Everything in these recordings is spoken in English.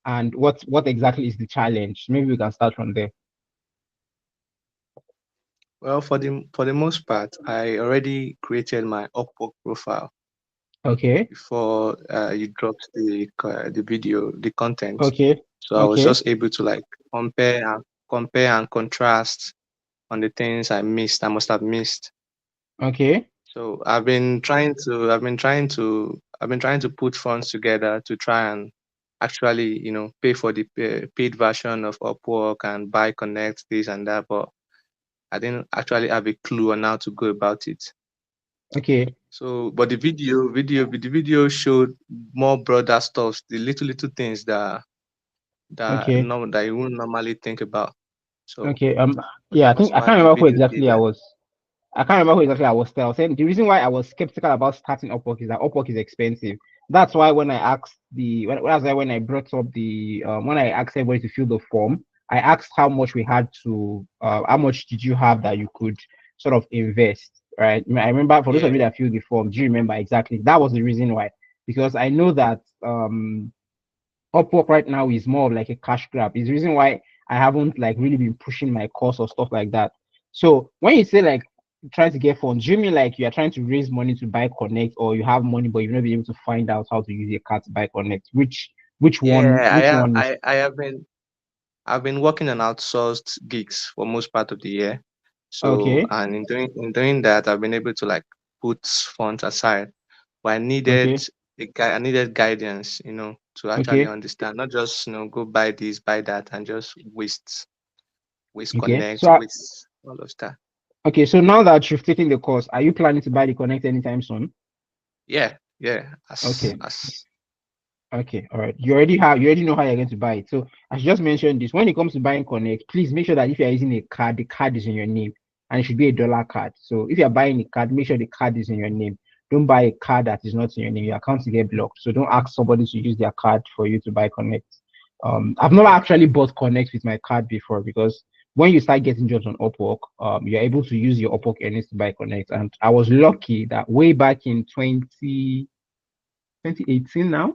and what exactly is the challenge? Maybe we can start from there. Well, for the most part, I already created my Upwork profile Okay, before you dropped the video, the content. okay, So I was okay, just able to like compare and contrast on the things I must have missed. okay, So I've been trying to put funds together to try and actually, pay for the paid version of Upwork and buy connect this and that, but I didn't actually have a clue on how to go about it. okay, So, but the video showed more broader stuff, the little things okay, that you wouldn't normally think about. So, okay. for the Yeah, I think most I part, can't the remember who video did exactly I that. was. I can't remember who exactly I was saying. The reason why I was skeptical about starting Upwork is that Upwork is expensive. That's why when I asked that's why when I brought up when I asked everybody to fill the form, I asked how much we had to how much did you have that you could sort of invest, right? I remember for those of Yeah, you that filled the form, do you remember exactly? That was the reason why. Because I know that Upwork right now is more of like a cash grab. It's the reason why I haven't like really been pushing my course or stuff like that. So when you say like trying to get funds, do you mean like you are trying to raise money to buy Connect, or you have money but you've not been able to find out how to use your card to buy Connect? Which one? yeah. Which one is I've been working on outsourced gigs for most part of the year. So, okay? and in doing that, I've been able to like put funds aside. But Okay, I needed guidance, to actually okay, understand, not just go buy this, buy that, and just waste okay. connect, So waste all of that. okay, so now that you've taken the course, are you planning to buy the Connect anytime soon? Yeah, yeah. As Okay. as Okay, all right. You already know how you're going to buy it. So I should just mention this. When it comes to buying Connect, please make sure that if you're using a card, the card is in your name. And it should be a dollar card. So if you're buying a card, make sure the card is in your name. Don't buy a card that is not in your name. Your account will get blocked. So don't ask somebody to use their card for you to buy Connect. I've never Okay. actually bought Connect with my card before because when you start getting jobs on Upwork, you're able to use your Upwork earnings to buy Connect. And I was lucky that way back in 2018 now.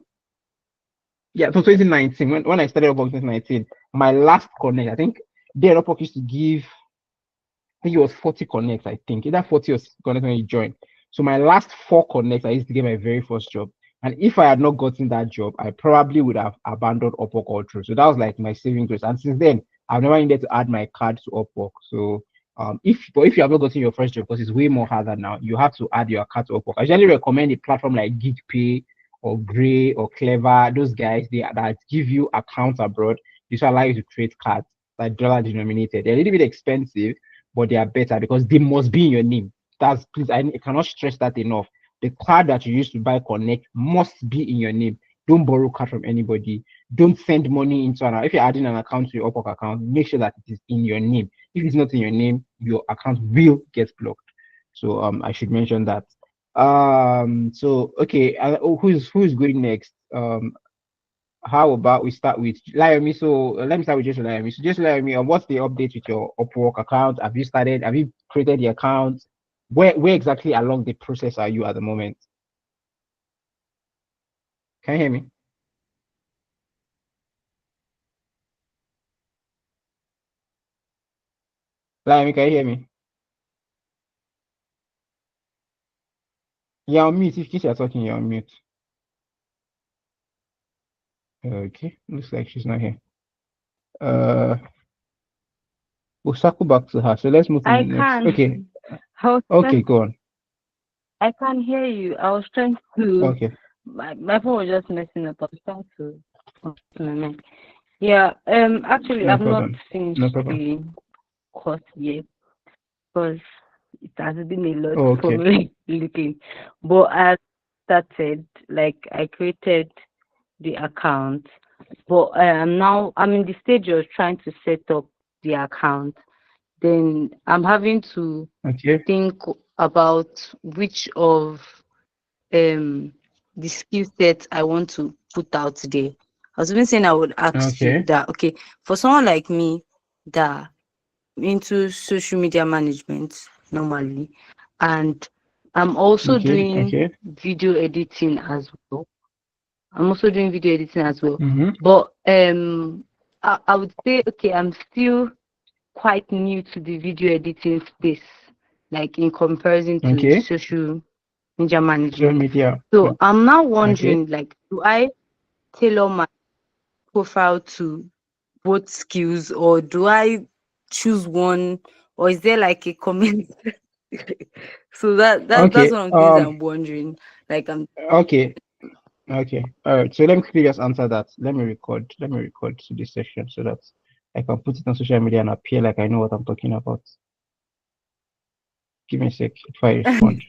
Yeah, so Okay. 2019, when I started Upwork 2019, my last connect, I think there Upwork used to give, I think it was 40 connects, I think. Either 40 or 60 connects when you joined. So my last four connects, I used to get my very first job. And if I had not gotten that job, I probably would have abandoned Upwork all through. So that was like my saving grace. And since then, I've never needed to add my card to Upwork. So if you have not gotten your first job, because it's way more harder now, you have to add your card to Upwork. I usually recommend a platform like GigPay or Gray or Clever. Those guys that give you accounts abroad. This will allow you to create cards like dollar denominated. They're a little bit expensive, but they are better because they must be in your name. That's please, I cannot stress that enough. The card that you use to buy Connect must be in your name. Don't borrow card from anybody. Don't send money into if you're adding an account to your Upwork account, make sure that it is in your name. If it's not in your name, your account will get blocked. So I should mention that. So okay, who's going next? How about we start with Layomi? So let me start with just Layomi. So just Layomi, what's the update with your Upwork account? Have you started? Have you created the account? Where exactly along the process are you at the moment? Can you hear me? Layomi, can you hear me? You're on mute. If you are talking, you're on mute. Okay, looks like she's not here. Uh, we'll circle back to her. So let's move to the I next. can. Okay, I was trying, okay, go on. I can hear you. I was trying to. Okay, My phone was just messing up. I was trying to. My mic. Yeah. Actually, no I've not problem. finished No problem. the course yet because it has been a lot Oh, for okay, me looking. But I started. Like I created the account, but I'm in the stage of trying to set up the account. Then I'm having to okay, think about which of um the skill sets I want to put out there. I was even saying I would ask you okay, that okay, for someone like me that into social media management normally, and I'm also okay, doing okay, video editing as well. I'm also doing video editing as well. Mm-hmm. But I would say, okay, I'm still quite new to the video editing space, like in comparison to Okay. social media Social management. media. So I'm now Okay. wondering, like, do I tailor my profile to both skills, or do I choose one, or is there like a comment? So that's Okay. one of the things I'm wondering. Like I'm Okay. Okay. All right. So let me quickly just answer that. Let me record. Let me record to this session so that I can put it on social media and appear like I know what I'm talking about. Give me a sec if I respond.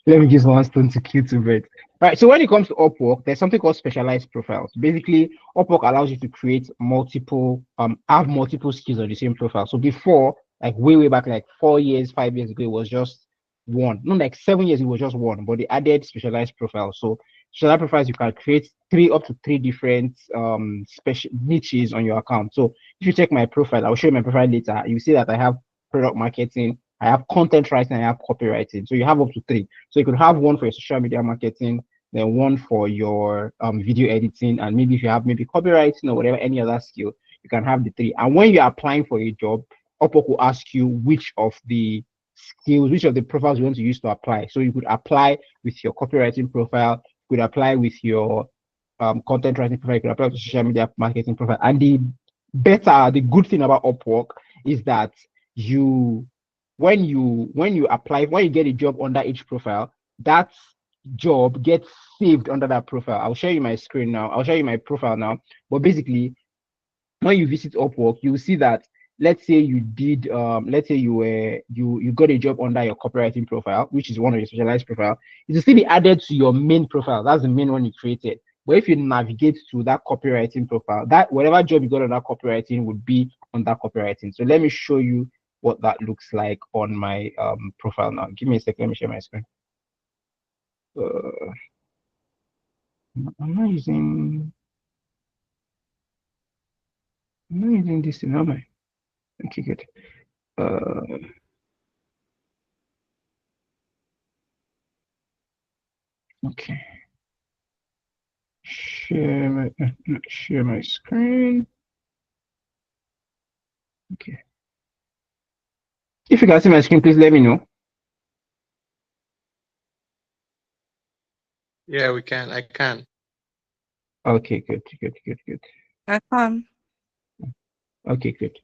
Let me use one stone to kill two birds. All right. So when it comes to Upwork, there's something called specialized profiles. Basically, Upwork allows you to create multiple, have multiple skills on the same profile. So before, like way back, like 4 years, 5 years ago, it was just one. No, like 7 years, it was just one. But they added specialized profiles. So specialized profiles, you can create up to three different special niches on your account. So if you check my profile, I'll show you my profile later. You see that I have product marketing, I have content writing, I have copywriting. So you have up to three. So you could have one for your social media marketing, then one for your video editing, and maybe if you have maybe copywriting or whatever, any other skill, you can have the three. And when you're applying for a job, Upwork will ask you which of the skills, which of the profiles you want to use to apply. So you could apply with your copywriting profile, you could apply with your content writing profile, you could apply with social media marketing profile. And the good thing about Upwork is that you when you apply, when you get a job under each profile, that job gets saved under that profile. I'll show you my screen now. I'll show you my profile now. But basically, when you visit Upwork, you will see that let's say you did let's say you got a job under your copywriting profile, which is one of your specialized profile, it will still be added to your main profile. That's the main one you created. But if you navigate to that copywriting profile, that whatever job you got on that copywriting would be on that copywriting. So let me show you what that looks like on my profile now. Give me a second, let me share my screen. I'm not using this thing, am I? Okay, good. Okay. Share my screen. Okay. If you can see my screen, please let me know. Yeah, we can. I can. Okay, good. I can. Okay, good.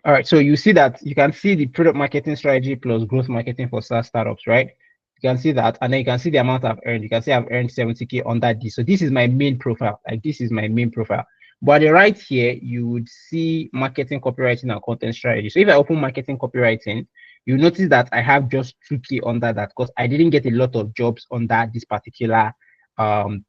All right, so you see that you can see the product marketing strategy plus growth marketing for SaaS startups, right? You can see that, and then you can see the amount I've earned. You can see I've earned 70K on that deal. So this is my main profile. Like this is my main profile. But right here, you would see marketing, copywriting, and content strategy. So if I open marketing, copywriting, you notice that I have just 2K under that because I didn't get a lot of jobs under this particular um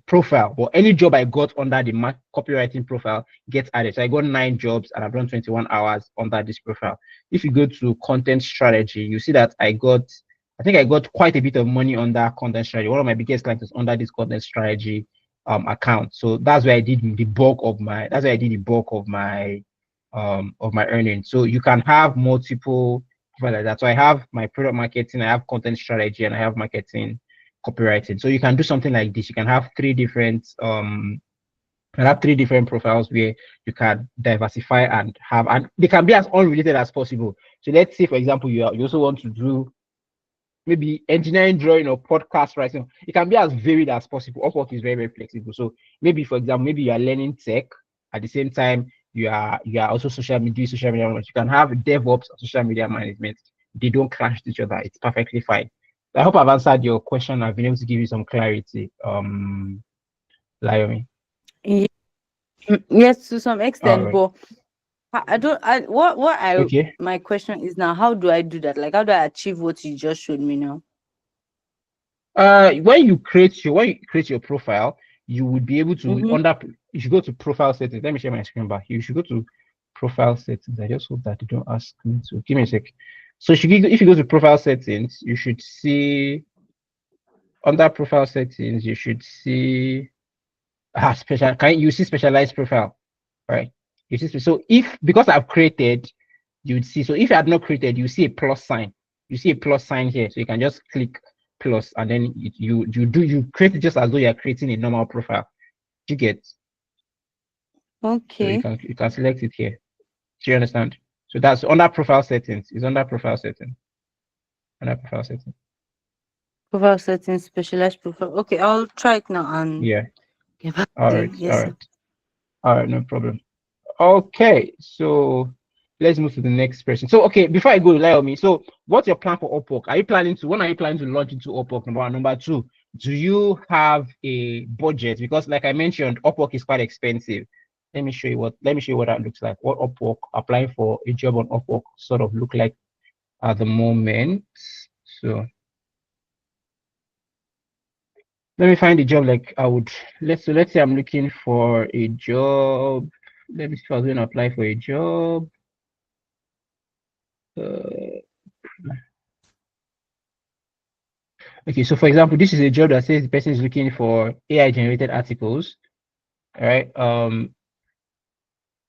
profile. But any job I got under the copywriting profile gets added. So I got 9 jobs and I've done 21 hours under this profile. If you go to content strategy, you see that I think I got quite a bit of money under content strategy. One of my biggest clients is under this content strategy account. So that's where I did the bulk of my earnings. So you can have multiple like that. So I have my product marketing, I have content strategy, and I have marketing copywriting. So you can do something like this. You can have three different profiles where you can diversify and they can be as unrelated as possible. So let's say, for example, you also want to do maybe engineering drawing or podcast writing. It can be as varied as possible. Upwork is very flexible. So maybe, for example, maybe you are learning tech at the same time you are also social media management. You can have DevOps and social media management. They don't clash with each other. It's perfectly fine. I hope I've answered your question. I've been able to give you some clarity. Liomi. Yes, to some All extent, right. but I don't. Okay. My question is now, how do I do that? Like, how do I achieve what you just showed me now? When you create your profile, you would be able to you should go to profile settings. Let me share my screen back. You should go to profile settings. I just hope that they don't ask me to give me a sec. So if you go to profile settings, you should see under profile settings, you should see specialized profile. right? You see, so if because I've created, you'd see. So if you had not created, you see a plus sign. You see a plus sign here, so you can just click plus, and then you create it just as though you are creating a normal profile. You get. So Okay. you can select it here. Do you understand? So that's under profile settings. It's under profile settings. Under profile settings. Profile settings, specialized profile. Okay, I'll try it now and Yeah. get back All to right. you. All Yes, sir. right. All right. No problem. Okay. So let's move to the next person. So okay, before I go, allow me. So what's your plan for Upwork? Are you planning to when are you planning to launch into Upwork? Number one. Number two, do you have a budget? Because like I mentioned, Upwork is quite expensive. Let me show you what that looks like. What Upwork applying for a job on Upwork sort of look like at the moment. So let me find a job like I would let's say I'm looking for a job. Let me see if I was going to apply for a job. Uh, okay, so for example, this is a job that says the person is looking for AI generated articles. All right.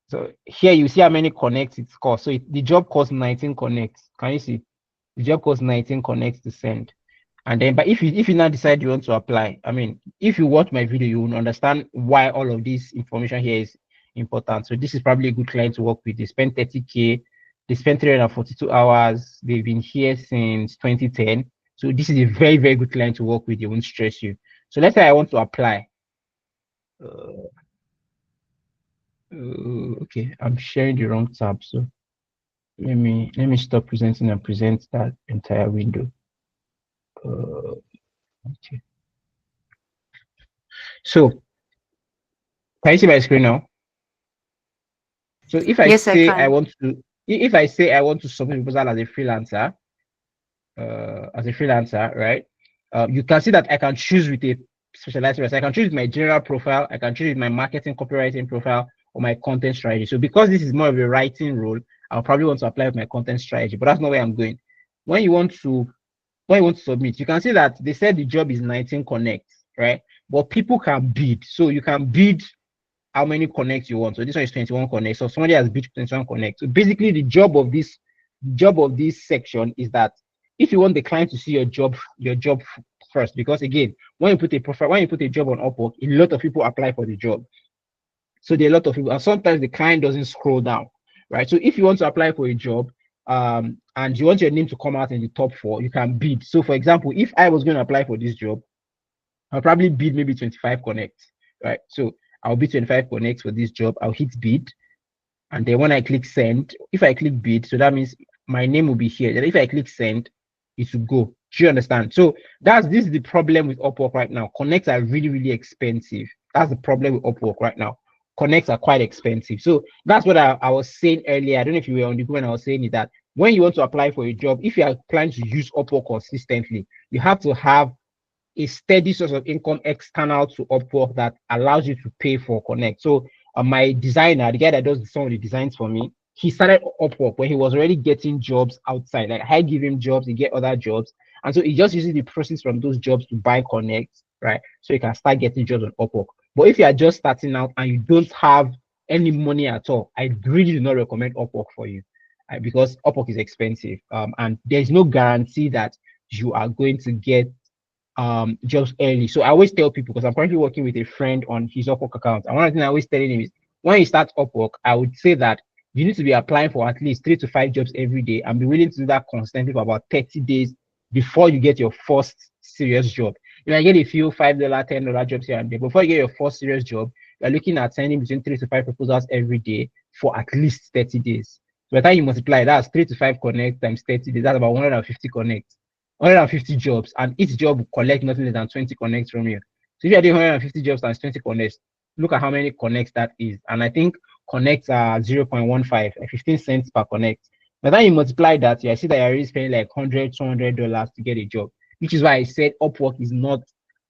So here you see how many connects it costs. So the job costs 19 connects. Can you see? The job costs 19 connects to send. And then, but if you now decide you want to apply, I mean, if you watch my video, you will understand why all of this information here is important. So this is probably a good client to work with. They spent 30K, they spent 342 hours, they've been here since 2010. So this is a very, very good client to work with. They won't stress you. So let's say I want to apply. Okay, I'm sharing the wrong tab. So let me stop presenting and present that entire window. Okay. So can you see my screen now? So if I Yes, I say I can. want to, if I say I want to submit a proposal as a freelancer, right? You can see that I can choose with a specialized profile. I can choose my general profile, I can choose with my marketing copywriting profile or my content strategy. So because this is more of a writing role, I'll probably want to apply with my content strategy, but that's not where I'm going. When you want to submit, you can see that they said the job is 19 connects, right? But people can bid. So you can bid how many connects you want. So this one is 21 connects. So somebody has bid 21 connects. So basically the job of this section is that if you want the client to see your job first, because again, when you put a profile, when you put a job on Upwork, a lot of people apply for the job. So there are a lot of people, and sometimes the client doesn't scroll down, right? So if you want to apply for a job, and you want your name to come out in the top four, you can bid. So for example, if I was going to apply for this job, I'll probably bid maybe 25 connects, right? So I'll bid 25 connects for this job. I'll hit bid. And then when I click send, if I click bid, so that means my name will be here. Then if I click send, it will go. Do you understand? So this is the problem with Upwork right now. Connects are really, really expensive. That's the problem with Upwork right now. Connects are quite expensive. So that's what I was saying earlier. I don't know if you were on the group when I was saying is that when you want to apply for a job, if you are planning to use Upwork consistently, you have to have a steady source of income external to Upwork that allows you to pay for Connect. So my designer, the guy that does some of the designs for me, he started Upwork when he was already getting jobs outside. Like I give him jobs, he get other jobs. And so he just uses the proceeds from those jobs to buy Connect, right? So you can start getting jobs on Upwork. But if you are just starting out and you don't have any money at all, I really do not recommend Upwork for you. Because Upwork is expensive. And there's no guarantee that you are going to get jobs early. So I always tell people, because I'm currently working with a friend on his Upwork account, and one of the things I always telling him is when you start Upwork, I would say that you need to be applying for at least 3 to 5 jobs every day and be willing to do that constantly for about 30 days before you get your first serious job. You know, I get a few $5, $10 jobs here and there. Before you get your first serious job, you're looking at sending between 3 to 5 proposals every day for at least 30 days. So by the time you multiply, that's 3 to 5 connects times 30 days, that's about 150 connects. 150 jobs, and each job will collect nothing less than 20 connects from you. So if you're doing 150 jobs times 20 connects, look at how many connects that is. And I think connects are 0.15, 15 cents per connect. By the time you multiply that, I see that you're already spending like $100, $200 to get a job, which is why I said Upwork is not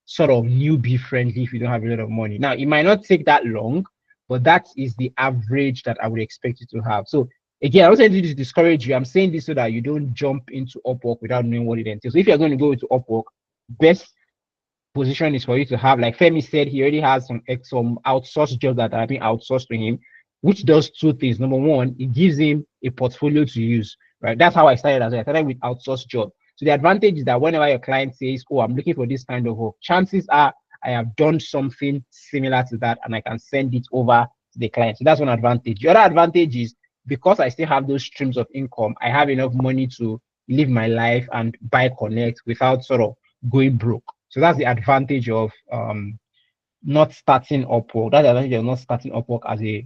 sort of newbie friendly if you don't have a lot of money. Now, it might not take that long, but that is the average that I would expect you to have. So again, I'm not saying this to discourage you. I'm saying this so that you don't jump into Upwork without knowing what it entails. So if you're going to go into Upwork, best position is for you to have, like Femi said, he already has some outsourced jobs that are being outsourced to him. which does two things. Number one, it gives him a portfolio to use, right? That's how I started as well. I started with outsourced job. So the advantage is that whenever your client says, "Oh, I'm looking for this kind of work," chances are I have done something similar to that and I can send it over to the client. So that's one advantage. The other advantage is because I still have those streams of income, I have enough money to live my life and buy connect without sort of going broke. So that's the advantage of not starting Upwork. That's the advantage of not starting Upwork as a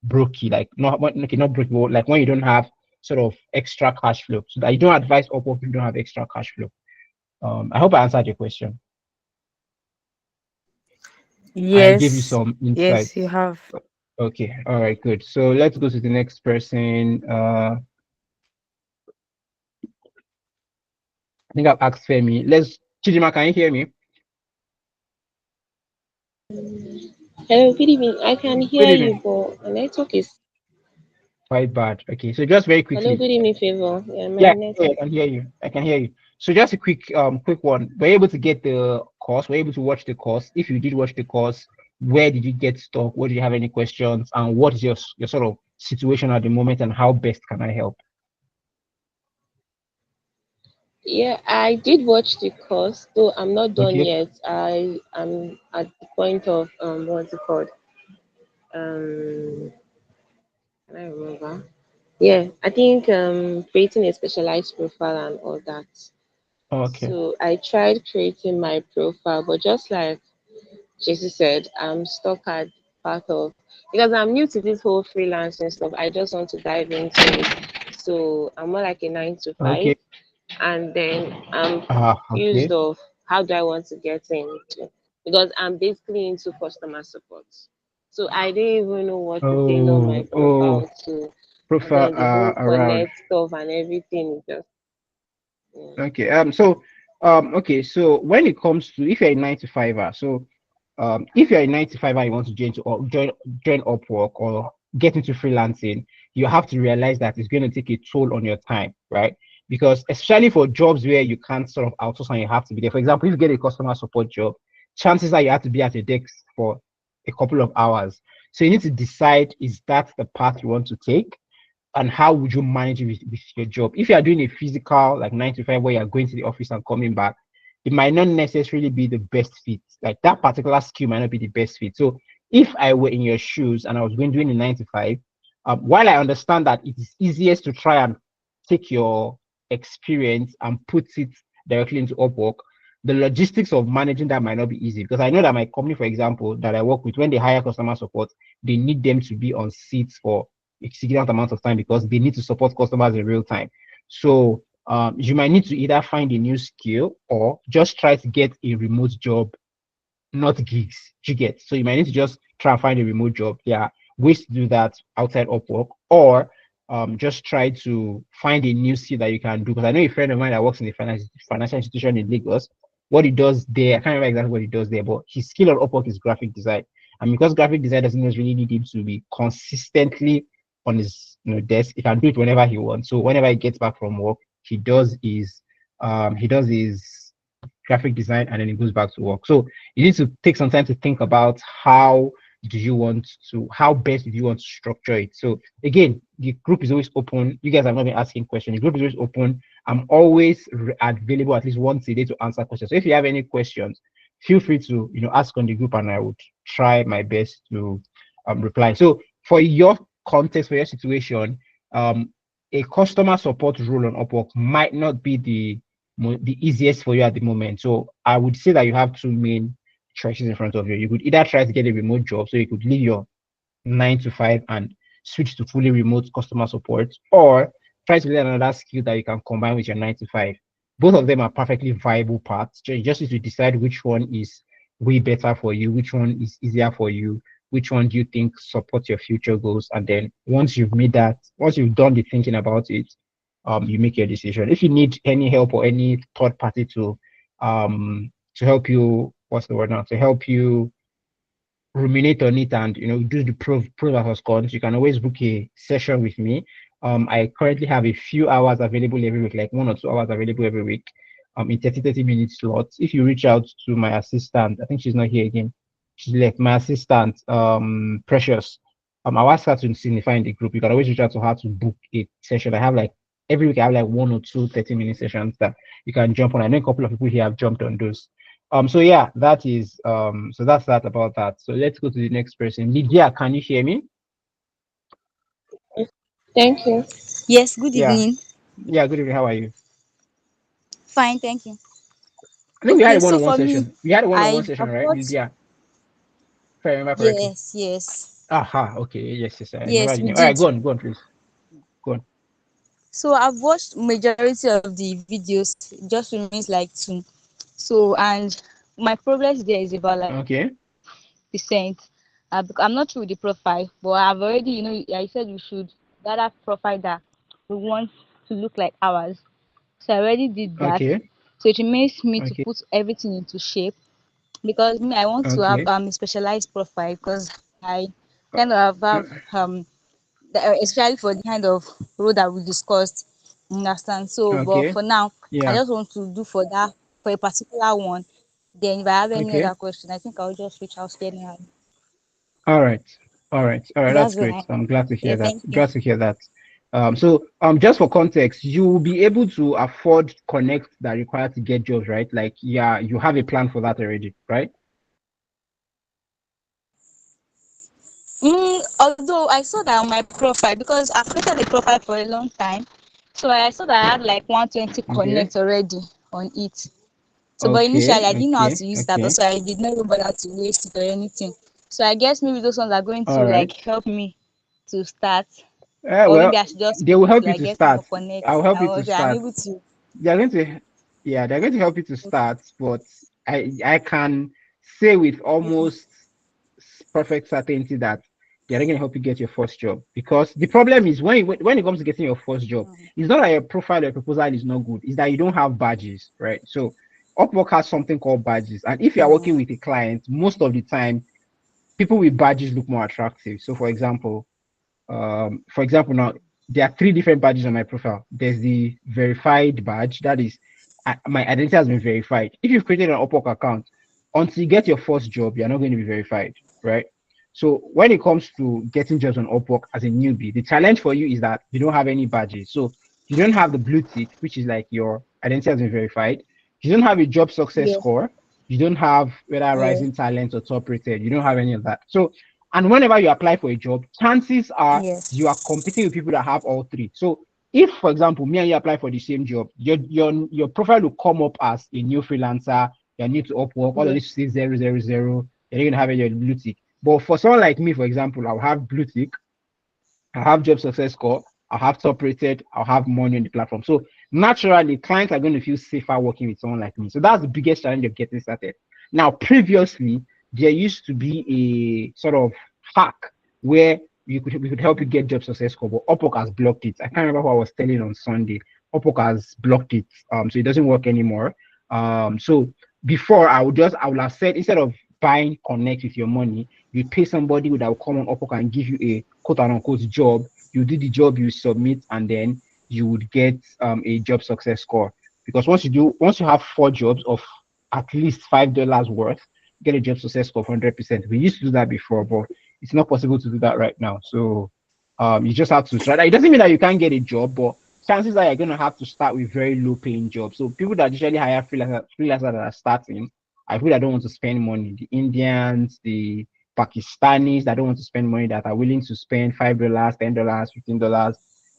brokey, like not okay, not brokey, but like when you don't have sort of extra cash flow. So that you don't advise Upwork if you don't have extra cash flow. I hope I answered your question. I gave you Yes, some yes, you insights. have. Okay, all right, good. So let's go to the next person. I think I've asked Femi. Let's Chidima, can you hear me? Hello, good evening. I can Good hear evening. you, but the network is. Quite bad. Okay, so just very Hello, quickly. good evening, Favor. Yeah, my Yeah, I network. can hear you. I can hear you. So just a quick one. Were you able to get the course? Were you able to watch the course? If you did watch the course, where did you get stuck? What did you have any questions? And what is your sort of situation at the moment? And how best can I help? Yeah, I did watch the course, though I'm not done Okay. yet. I am at the point of what's it called? Can I remember? Yeah, I think creating a specialized profile and all that. Okay. So I tried creating my profile, but just like JC said, I'm stuck at part of because I'm new to this whole freelancing stuff. I just want to dive into it. So I'm more like a 9 to 5, Okay. and then I'm confused Okay. of how do I want to get into because I'm basically into customer support. So I didn't even know what to tailor my Oh, profile to, and profile then the whole around. connect stuff and everything is just Okay. Okay. So when it comes to if you're a 9 to 5er, so if you're a 9 to 5er, you want to join Upwork or get into freelancing, you have to realize that it's going to take a toll on your time, right? Because especially for jobs where you can't sort of outsource and you have to be there. For example, if you get a customer support job, chances are you have to be at a desk for a couple of hours. So you need to decide, is that the path you want to take? And how would you manage it with your job? If you are doing a physical, like 9 to 5, where you're going to the office and coming back, it might not necessarily be the best fit. Like that particular skill might not be the best fit. So if I were in your shoes and I was going doing a 9 to 5, while I understand that it is easiest to try and take your experience and put it directly into Upwork, the logistics of managing that might not be easy because I know that my company, for example, that I work with, when they hire customer support, they need them to be on seats for a significant amount of time because they need to support customers in real time. So you might need to either find a new skill or just try to get a remote job, not gigs. You get, so you might need to just try and find a remote job. There are ways to do that outside Upwork, or just try to find a new skill that you can do. Because I know a friend of mine that works in a financial institution in Lagos. What he does there, I can't remember exactly what he does there, but his skill on Upwork is graphic design. And because graphic design doesn't necessarily need him to be consistently on his desk, he can do it whenever he wants. So whenever he gets back from work, he does his graphic design and then he goes back to work. So you need to take some time to think about how best do you want to structure it. So again, the group is always open. You guys have not been asking questions. The group is always open. I'm always available at least once a day to answer questions. So if you have any questions, feel free to ask on the group and I would try my best to reply. So for your context, for your situation, a customer support role on Upwork might not be the easiest for you at the moment. So I would say that you have two main choices in front of you. You could either try to get a remote job, so you could leave your 9 to 5 and switch to fully remote customer support, or try to learn another skill that you can combine with your 9 to 5. Both of them are perfectly viable paths. You just need to decide which one is way better for you, which one is easier for you, which one do you think supports your future goals. And then once you've done the thinking about it, you make your decision. If you need any help or any third party to help you, what's the word now? To help you ruminate on it and do the pros versus cons, you can always book a session with me. I currently have a few hours available every week, like 1 or 2 hours available every week, in 30 minute slots. If you reach out to my assistant, I think she's not here again, she's left, my assistant, Precious, I'll ask her to signify in the group. You can always reach out to her to book a session. I have like every week I have like 1 or 2 30-minute sessions that you can jump on. I know a couple of people here have jumped on those. So yeah, that is so that's that about that. So let's go to the next person. Lydia, can you hear me? Thank you. Yes, good Yeah. evening. Yeah, good evening. How are you? Fine, thank you. I think we had Okay, a so one-on-one for me, session. We had a one-on-one I've session, right, watched. Lydia? If I remember correctly. Yes, yes, Aha, okay, yes, yes, I remember yes, the we name. All right, did. go on, please. Go on. So I've watched majority of the videos. It just remains like two. So and my progress there is about like Okay, 50%. I'm not sure with the profile, but I've already, I said we should gather profile that we want to look like ours. So I already did that. okay, So it remains me to okay, put everything into shape because me I want to have okay. a specialized profile because I kind of have especially for the kind of role that we discussed. You understand? So, but Okay. for now, I Yeah. just want to do for that for a particular one. Then, if I have any Okay. other question, I think I'll just reach out anyhow. All right. All right. All right. That's That's when great. I. I'm glad to Yeah, hear that. thank you. Glad to hear that. Just for context, you will be able to afford connect that require to get jobs, right? Like, yeah, you have a plan for that already, right? Although I saw that on my profile because I've created a profile for a long time, so I saw that I had like 120 Okay. connects already on it. So, but Okay. initially I didn't know how Okay. to use that, Okay. so I did not even bother to waste it or anything. So I guess maybe those ones are going to All right. like help me to start, or Well, maybe I should just they use will it to help you like to get more start. I'll connects. help you I to was I'm start. able to. They're going to, yeah, they're going to help you to start, but I can say with Okay. almost perfect certainty that they're not going to help you get your first job, because the problem is when it comes to getting your first job, Mhm. it's not that your profile or proposal is not good, it's that you don't have badges, right? So Upwork has something called badges, and if you're working Mm, with a client, most of the time people with badges look more attractive. So for example, now there are 3 different badges on my profile. There's the verified badge, that is, my identity has been verified. If you've created an Upwork account, until you get your first job, you're not going to be verified, right? So when it comes to getting jobs on Upwork as a newbie, the challenge for you is that you don't have any badges. So you don't have the blue tick, which is like your identity has been verified. You don't have a job success yes. score. You don't have whether Yes. rising talent or top rated. You don't have any of that. So, and whenever you apply for a job, chances are Yes. you are competing with people that have all 3. So if, for example, me and you apply for the same job, your profile will come up as a new freelancer, you're new to Upwork, all of Yes. this says 000, you're going to have your blue tick. But for someone like me, for example, I'll have blue tick, I'll have job success score, I'll have top rated, I'll have money on the platform. So naturally, clients are going to feel safer working with someone like me. So that's the biggest challenge of getting started. Now, previously, there used to be a sort of hack where we could help you get job success score, but Upwork has blocked it. I can't remember who I was telling on Sunday. Upwork has blocked it. So it doesn't work anymore. So before I would have said, instead of buying connect with your money, you pay somebody that will come on Upwork and give you a quote unquote job. You do the job, you submit, and then you would get a job success score. Because once you have 4 jobs of at least $5 worth, get a job success score of 100%. We used to do that before, but it's not possible to do that right now. So you just have to try that. It doesn't mean that you can't get a job, but chances are you're going to have to start with very low paying jobs. So people that usually hire freelancers that are starting, I feel I don't want to spend money. The Indians, the Pakistanis that don't want to spend money, that are willing to spend $5, $10, $15.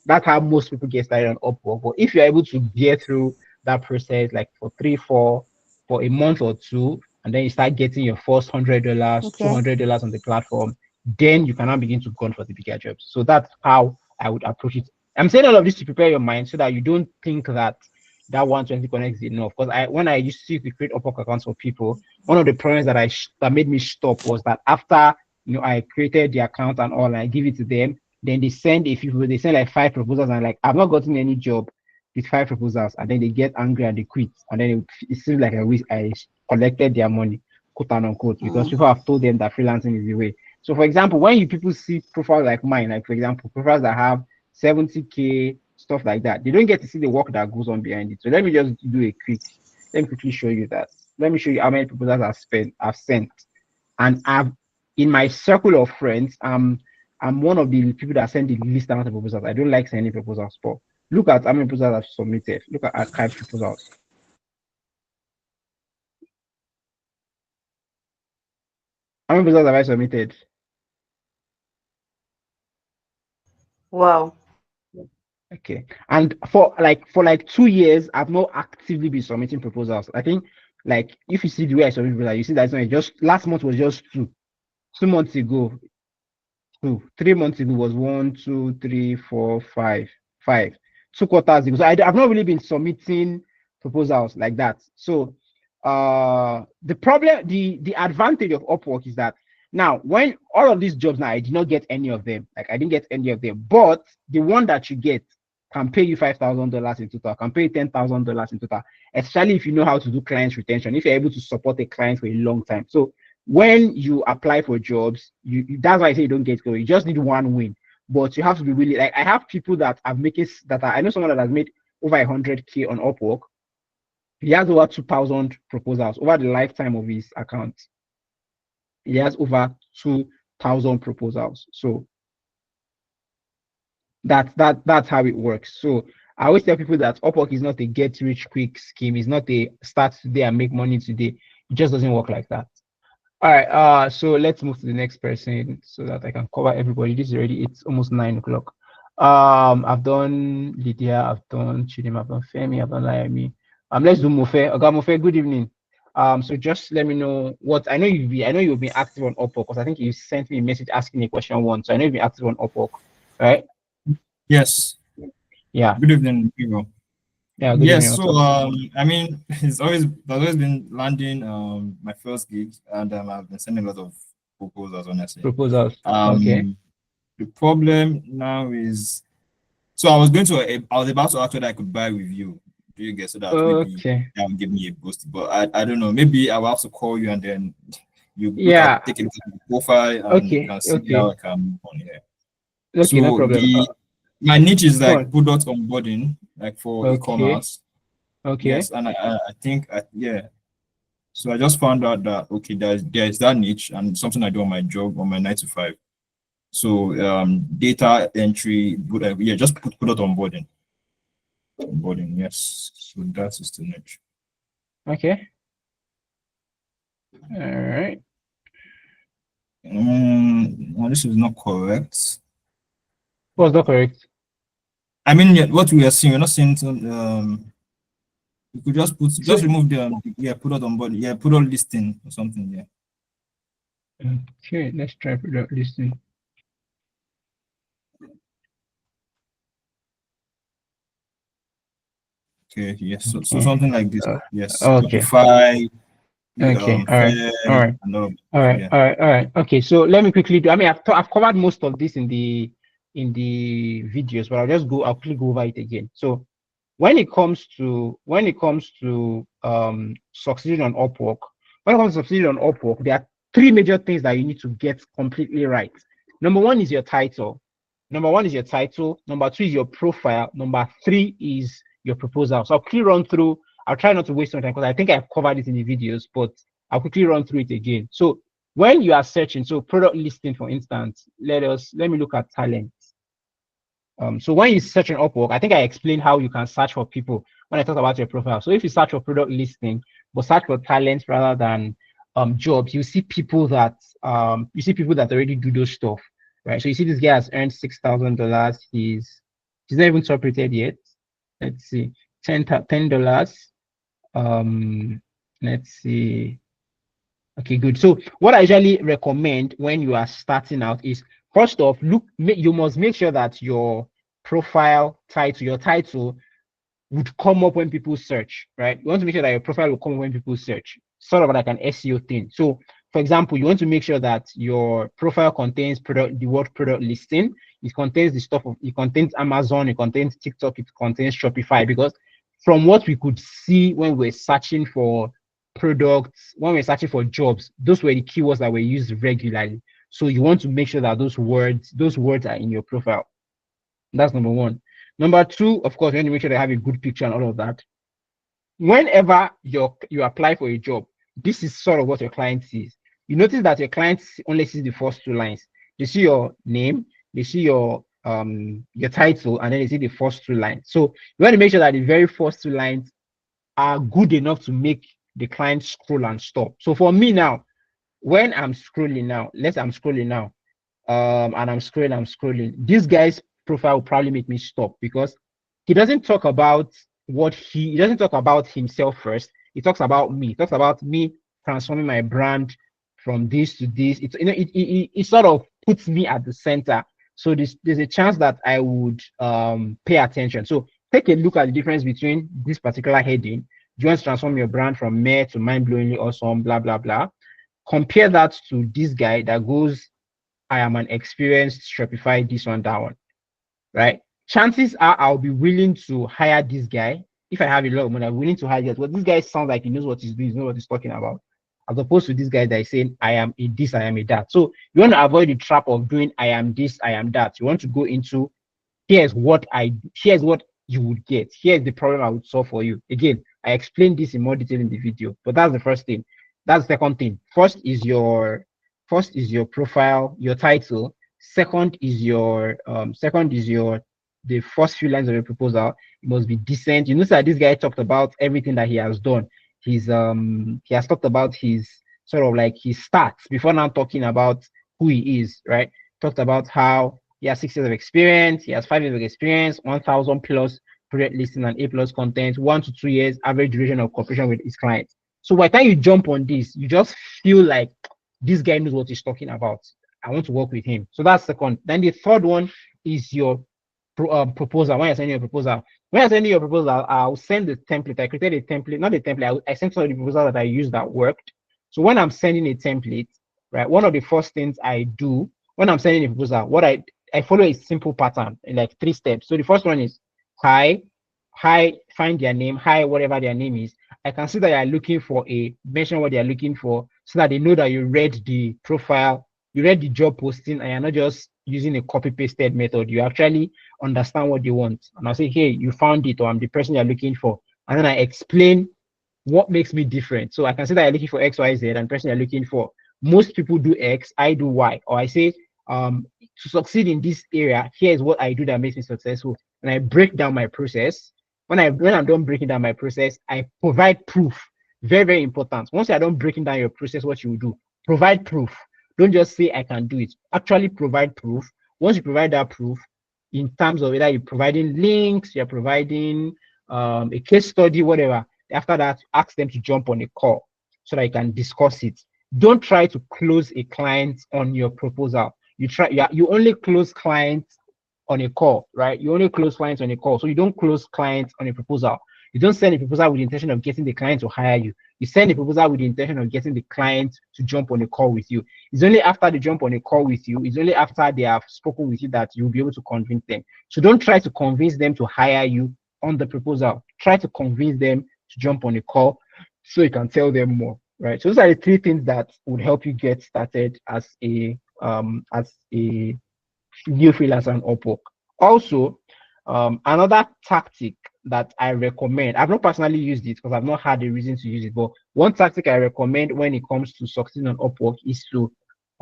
That's how most people get started on Upwork. But if you're able to get through that process, like for 3, 4, for a month or two, and then you start getting your first $100, Okay. $200 on the platform, then you can now begin to go for the bigger jobs. So that's how I would approach it. I'm saying all of this to prepare your mind so that you don't think that 120 connects is enough. Because when I used to create Upwork accounts for people, one of the problems that made me stop was that after I created the account and all, and I give it to them, then they send like 5 proposals, and like I've not gotten any job with 5 proposals, and then they get angry and they quit, and then it seems like I collected their money, quote unquote, because Mm, people have told them that freelancing is the way. So, for example, when people see profiles like mine, like for example, profiles that have 70K, stuff like that, they don't get to see the work that goes on behind it. So let me quickly show you that. Let me show you how many proposals I've sent, and I've in my circle of friends, I'm one of the people that send the least amount of proposals. I don't like sending proposals, but look at how many proposals I've submitted. Look at archived proposals. How many proposals have I submitted? Wow. Okay. And for like 2 years, I've not actively been submitting proposals. I think like if you see the way I submit proposals, you see that it's not just last month was just two. 2 months ago, 3 months ago was 1, 2, 3, 4, 5. 2 quarters ago. So I've not really been submitting proposals like that. So the problem, the advantage of Upwork is that now when all of these jobs now, I did not get any of them. Like I didn't get any of them, but the one that you get can pay you $5,000 in total, can pay you $10,000 in total, especially if you know how to do client retention, if you're able to support a client for a long time. So when you apply for jobs, that's why I say you don't get going. You just need one win, but you have to be really like I have people that have made it I know someone that has made over 100K on Upwork. He has over 2,000 proposals over the lifetime of his account. He has over 2,000 proposals. So that's how it works. So I always tell people that Upwork is not a get rich quick scheme. It's not a start today and make money today. It just doesn't work like that. All right, so let's move to the next person so that I can cover everybody. This is already, it's almost 9 o'clock. I've done Lydia, I've done Chidima, I've done Femi, I've done Laimi. Let's do Mofe. Okay, Mofe, good evening. So just let me know what I know you've been active on Upwork because I think you sent me a message asking a question once. So I know you've been active on Upwork, right? Yes. Yeah. Good evening, people. Yeah, good Yes, evening. so I mean, there's always been landing my first gig, and I've been sending a lot of proposals, honestly. Proposals. Okay. The problem now is, so I was about to ask whether I could buy with you. Do you get so that maybe Okay. that would give me a boost? But I don't know. Maybe I will have to call you and then you Yeah. take a look at the profile and you Okay. can see Okay. how I can move on here. Okay, no So problem. my niche is Go like on. product onboarding, like for Okay. e-commerce. Okay. Yes, and I think yeah. So I just found out that okay, there's that niche and something I do on my job on my 9 to 5. So data entry, yeah, just product onboarding. Onboarding, yes. So that is the niche. Okay. All right. Well, this is not correct. What's not correct? I mean, yeah, what we are seeing, we're not seeing you could just remove the product onboarding, yeah, product listing or something, yeah. Okay, let's try product listing. Okay, yes. So something like this. Yes. Okay. Shopify, Okay. All right. All right. no, All right. yeah. All right. All right. Okay. So let me quickly do. I mean, I've covered most of this in the videos, but I'll quickly go over it again. So when it comes to succeeding on Upwork, there are three major things that you need to get completely right. Number one is your title. Number two is your profile. Number three is your proposal. So I'll quickly run through. I'll try not to waste some time because I think I've covered it in the videos, but I'll quickly run through it again. So when you are searching, so product listing, for instance, let me look at talent. So when you search on Upwork, I think I explained how you can search for people when I talked about your profile. So if you search for product listing, but search for talent rather than jobs, you see people that already do those stuff, right? So you see this guy has earned $6,000. He's not even top rated yet. Let's see, $10. Let's see. Okay, good. So what I usually recommend when you are starting out is first off, you must make sure that your your title would come up when people search, right? You want to make sure that your profile will come up when people search, sort of like an SEO thing. So for example, you want to make sure that your profile contains the word product listing. It contains it contains Amazon, it contains TikTok, it contains Shopify, because from what we could see when we're searching for products, when we're searching for jobs, those were the keywords that were used regularly. So you want to make sure that those words are in your profile. That's number one. Number two, of course, you want to make sure they have a good picture and all of that. Whenever you apply for a job, this is sort of what your client sees. You notice that your client only sees the first two lines. They see your name, they see your title, and then they see the first two lines. So you want to make sure that the very first two lines are good enough to make the client scroll and stop. So for me now, when I'm scrolling now, I'm scrolling now, and I'm scrolling. This guy's profile will probably make me stop because he doesn't talk about he doesn't talk about himself first. He talks about me. He talks about me transforming my brand from this to this. It sort of puts me at the center. So there's a chance that I would pay attention. So take a look at the difference between this particular heading. Do you want to transform your brand from mere to mind-blowingly awesome, blah blah blah. Compare that to this guy that goes, I am an experienced Shopify, this one, that one, right? Chances are I'll be willing to hire this guy. If I have a lot of money, I'm willing to hire this. But this guy sounds like he knows what he's doing, he knows what he's talking about. As opposed to this guy that is saying, I am a this, I am a that. So you want to avoid the trap of doing I am this, I am that. You want to go into here's what you would get. Here's the problem I would solve for you. Again, I explained this in more detail in the video, but that's the first thing. That's the second thing. First is your profile, your title. Second is your the first few lines of your proposal. It must be decent. You notice that this guy talked about everything that he has done. He has talked about his sort of like his stats before now talking about who he is, right? Talked about how he has 6 years of experience, he has 5 years of experience, 1,000 plus project listing and A plus content, 1 to 2 years average duration of cooperation with his clients. So by the time you jump on this, you just feel like this guy knows what he's talking about. I want to work with him. So that's second. Then the third one is your proposal. When you're sending your proposal, I'll send the template. I created a template, not a template. I sent some of the proposals that I used that worked. So when I'm sending a template, right, one of the first things I do when I'm sending a proposal, what I follow a simple pattern in like 3 steps. So the first one is hi, find their name, hi, whatever their name is. I can see that you're looking for mention what they're looking for so that they know that you read the profile, you read the job posting, and you're not just using a copy pasted method. You actually understand what they want. And I'll say, hey, you found it, or I'm the person you're looking for. And then I explain what makes me different. So I can say that you're looking for X, Y, Z, and the person you're looking for. Most people do X, I do Y. Or I say, to succeed in this area, here's what I do that makes me successful. And I break down my process. When I'm done breaking down my process, I provide proof. Very, very important. Once you're done breaking down your process, what you will do, provide proof. Don't just say I can do it. Actually provide proof. Once you provide that proof, in terms of whether you're providing links, you're providing a case study, whatever. After that, ask them to jump on a call so that you can discuss it. Don't try to close a client on your proposal. You only close clients on a call, right? You only close clients on a call. So you don't close clients on a proposal. You don't send a proposal with the intention of getting the client to hire you. You send a proposal with the intention of getting the client to jump on a call with you. It's only after they jump on a call with you, it's only after they have spoken with you that you'll be able to convince them. So don't try to convince them to hire you on the proposal. Try to convince them to jump on a call so you can tell them more, right? So those are the 3 things that would help you get started as a new freelancer on Upwork. Also, another tactic that I recommend, I've not personally used it because I've not had a reason to use it, but one tactic I recommend when it comes to succeeding on Upwork is to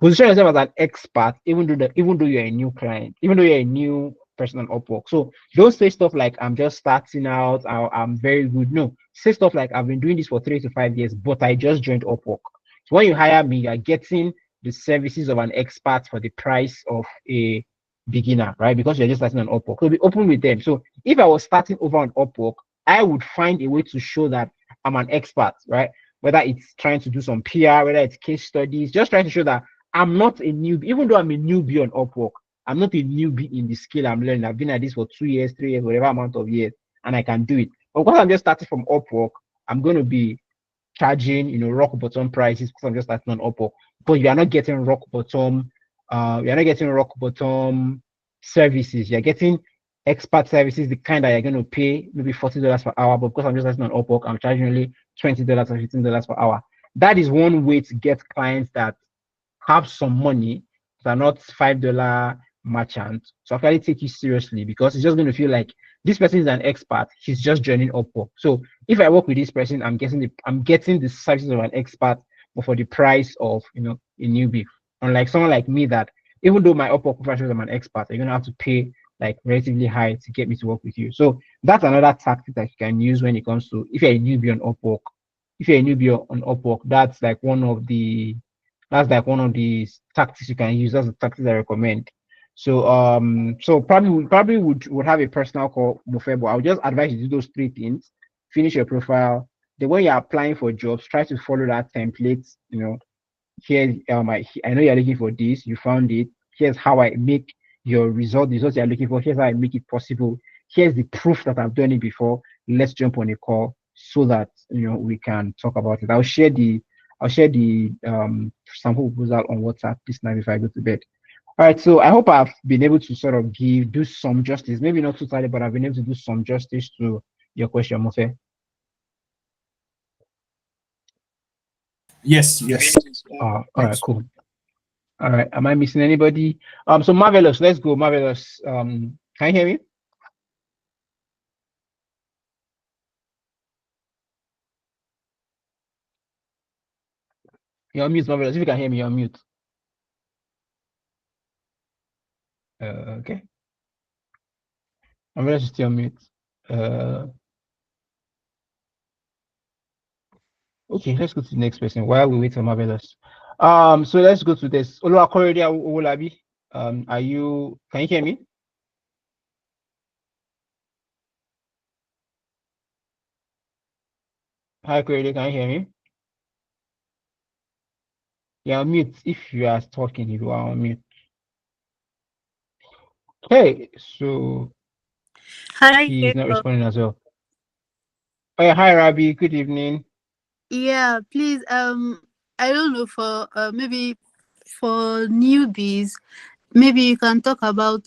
position yourself as an expert, even though you're a new client, even though you're a new person on Upwork. So don't say stuff like I'm just starting out, I'm very good. No, say stuff like I've been doing this for 3 to 5 years, but I just joined Upwork. So when you hire me, you're getting the services of an expert for the price of a beginner, right? Because you're just starting on Upwork. So be open with them. So if I was starting over on Upwork, I would find a way to show that I'm an expert, right? Whether it's trying to do some PR, whether it's case studies, just trying to show that I'm not a newbie, even though I'm a newbie on Upwork. I'm not a newbie in the skill I'm learning. I've been at this for 2 years, 3 years, whatever amount of years, and I can do it. But because I'm just starting from Upwork, I'm going to be charging, rock bottom prices because I'm just starting on Upwork. But you are not getting rock bottom services. You're getting expert services, the kind that you're going to pay maybe $40 per hour. But because I'm just starting on Upwork, I'm charging only $20 or $15 per hour. That is one way to get clients that have some money, that are not $5 merchants, to actually take you seriously, because it's just going to feel like this person is an expert. He's just joining Upwork. So if I work with this person, I'm getting the services of an expert, but for the price of a newbie. Unlike someone like me that even though my Upwork profile shows I'm an expert, you're gonna have to pay like relatively high to get me to work with you. So that's another tactic that you can use when it comes to if you're a newbie on Upwork. If you're a newbie on Upwork, that's like one of the tactics you can use. That's the tactics I recommend. So probably would have a personal call, Mofe, but I would just advise you to do those three things. Finish your profile. The way you're applying for jobs, try to follow that template. Here's I know you're looking for this, you found it. Here's how I make your result, the results you're looking for. Here's how I make it possible. Here's the proof that I've done it before. Let's jump on a call so that we can talk about it. I'll share the sample proposal on WhatsApp this night before I go to bed. All right, so I hope I've been able to sort of do some justice, maybe not totally, but I've been able to do some justice to your question, Mofe. Yes. All right, Thanks. cool. All right, am I missing anybody? So Marvelous, let's go. Marvelous, can you hear me? You're on mute, Marvelous. If you can hear me, you're on mute. Okay. Marvelous is still on mute. Okay, let's go to the next person while we wait for Marvelous. So let's go to this. Oluwakorede Owolabi. Can you hear me? Hi, Korede, can you hear me? You're on mute if you are talking, you are on mute. Okay, so Hi, he's not Jacob. responding as well. Oh, yeah, hi, Rabi. Good evening. Yeah, please. I don't know for maybe for newbies, maybe you can talk about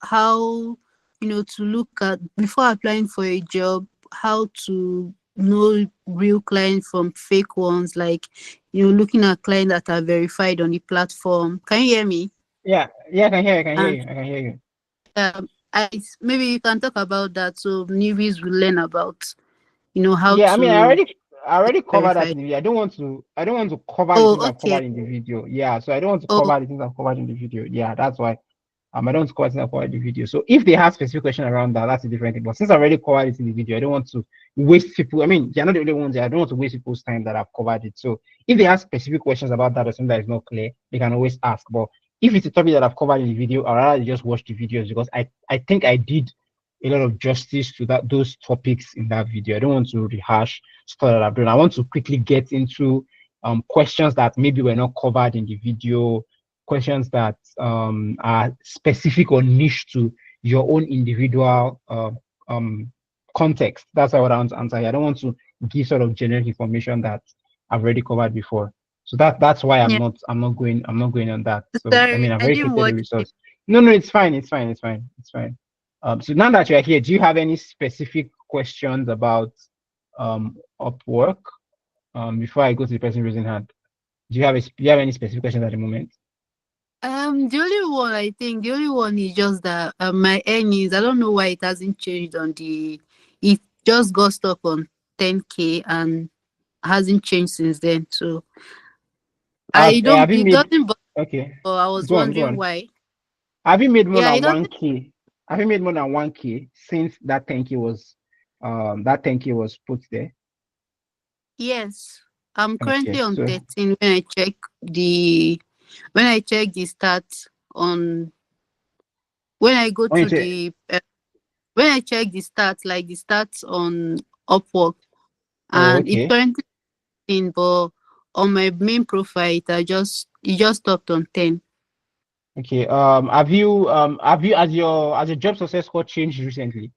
how to look at before applying for a job, how to know real clients from fake ones, like looking at clients that are verified on the platform. Can you hear me? Yeah, I can hear you. I can hear you. I maybe you can talk about that so newbies will learn about how Yeah, I mean, I to already covered that verify. in the video. I don't want to cover the things Oh, I've okay. covered in the video. Yeah, so I don't want to Oh, cover the things I've covered in the video. Yeah, that's why. I don't quite cover the video. So if they have specific question around that, that's a different thing. But since I already covered it in the video, I don't want to waste people. I mean, they're not the only ones there. I don't want to waste people's time that I've covered it. So if they have specific questions about that or something that is not clear, they can always ask. But if it's a topic that I've covered in the video, I'd rather just watch the videos because I think I did a lot of justice to those topics in that video. I don't want to rehash stuff that I've done. I want to quickly get into questions that maybe were not covered in the video, questions that are specific or niche to your own individual context. That's what I want to answer. I don't want to give sort of generic information that I've already covered before. So that's why I'm yeah. not going on that. So I mean Sorry, I've I already didn't created the watch it. resource. No, it's fine. So now that you're here, do you have any specific questions about Upwork? Before I go to the person raising hand, do you have any specific questions at the moment? The only one is just that my earnings. I don't know why it hasn't changed on the. It just got stuck on 10K and hasn't changed since then. So I don't. Have you It made doesn't. But okay? I was Go on, go wondering on. why. Have you made more Yeah, it than doesn't. 1K? Have you made more than 1K since that 10K was put there? Yes, I'm currently Okay, on so 13 when I check the stats on when I go when you to check, the when I check the stats, like the stats on Upwork, oh, and it okay, currently in, but on my main profile, it just stopped on 10. okay. Have you as your job success score changed recently?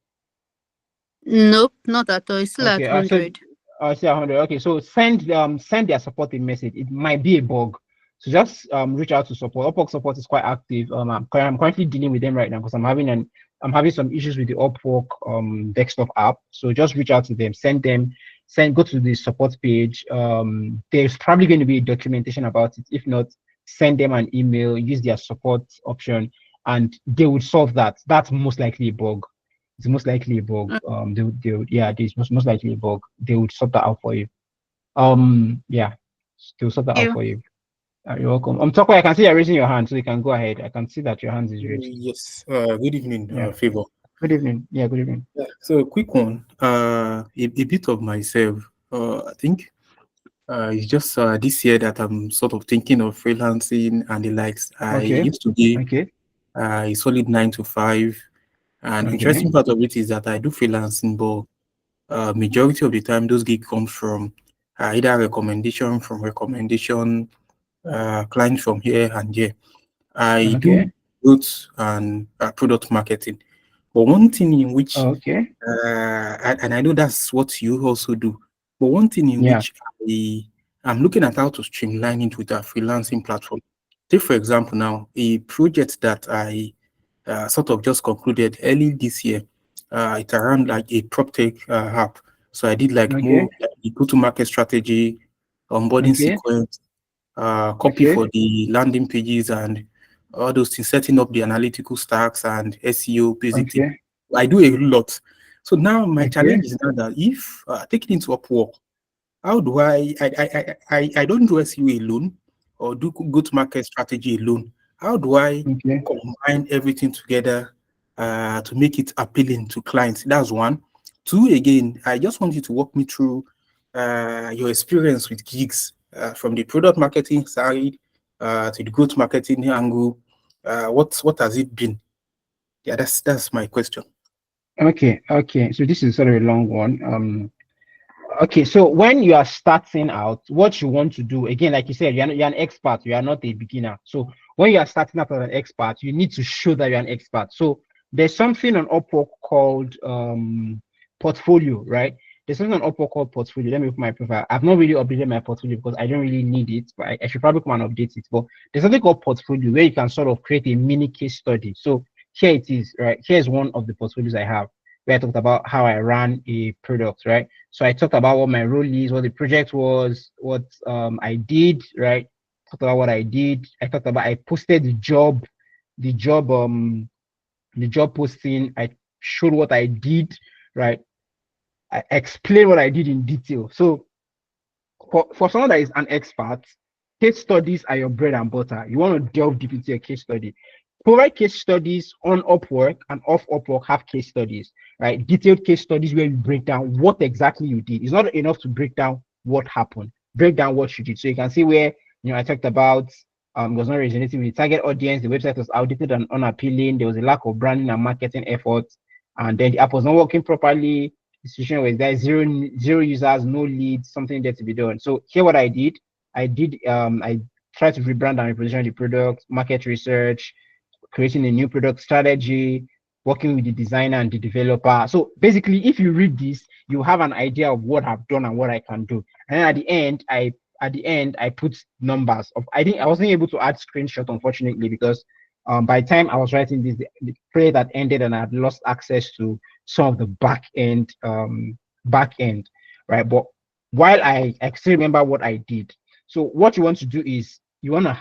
Nope, not at all. It's still at Okay, so 100. I see 100. Okay, so send their support a message. It might be a bug, so just reach out to support. Upwork support is quite active. I'm currently dealing with them right now because I'm having some issues with the Upwork desktop app. So just reach out to them. Go to the support page. There's probably going to be a documentation about it. If not, send them an email. Use their support option, and they would solve that. That's most likely a bug. It's most likely a bug. Yeah, it's most likely a bug. They would sort that out for you. Yeah, they'll sort that Thank out you. for you. You're welcome. Toko, I can see you're raising your hand, so you can go ahead. I can see that your hand is raised. Yes. Good evening, Yeah. Favor. Good evening. Yeah, good evening. Yeah. So, quick one. A bit of myself. I think it's just this year that I'm sort of thinking of freelancing and the likes. I Okay. used to be Okay. a solid 9 to 5, and Okay. interesting part of it is that I do freelancing, but majority of the time those gigs come from either recommendation, clients from here and there. I Okay. do growth and product marketing. But one thing in which, Okay. and I know that's what you also do, but one thing in Yeah. which I'm looking at how to streamline it with a freelancing platform. Take, for example, now a project that I sort of just concluded early this year. It's around like a prop tech app. So I did like Okay. more like the go-to-market strategy, onboarding Okay. sequence, copy Okay. for the landing pages and all those things, setting up the analytical stacks and SEO basic thing. Okay. I do a lot. So now my Okay. challenge is now that if taking into Upwork, how do I don't do SEO alone or do go-to-market strategy alone. How do I Okay. combine everything together to make it appealing to clients? That's one. Two, again, I just want you to walk me through your experience with gigs from the product marketing side to the growth marketing angle. What has it been? Yeah, that's my question. Okay. Okay. So this is sort of a long one. Okay, so when you are starting out, what you want to do, again, like you said, you're an expert, you are not a beginner. So when you are starting out as an expert, you need to show that you're an expert. So there's something on Upwork called portfolio, right? There's something on Upwork called portfolio. Let me open my profile. I've not really updated my portfolio because I don't really need it, but I should probably come and update it. But there's something called portfolio where you can sort of create a mini case study. So here it is, right? Here's one of the portfolios I have where I talked about how I ran a product, right? So I talked about what my role is, what the project was, what I did, right? Talked about what I did. I posted the job the job posting. I showed what I did, right? I explained what I did in detail. So for someone that is an expert, case studies are your bread and butter. You want to delve deep into your case study. Provide case studies on Upwork and off Upwork have case studies, right? Detailed case studies where you break down what exactly you did. It's not enough to break down what happened. Break down what you did. So you can see where I talked about it was not resonating with the target audience, the website was outdated and unappealing, there was a lack of branding and marketing efforts, and then the app was not working properly. The situation was there zero users, no leads, something there to be done. So here what I did, I tried to rebrand and reposition the product, market research, creating a new product strategy, working with the designer and the developer. So basically, if you read this, you have an idea of what I've done and what I can do. And then at the end I put numbers of I wasn't able to add screenshot unfortunately because by the time I was writing this, the project had ended and I had lost access to some of the back end, right? But while I still remember what I did. So what you want to do is you want to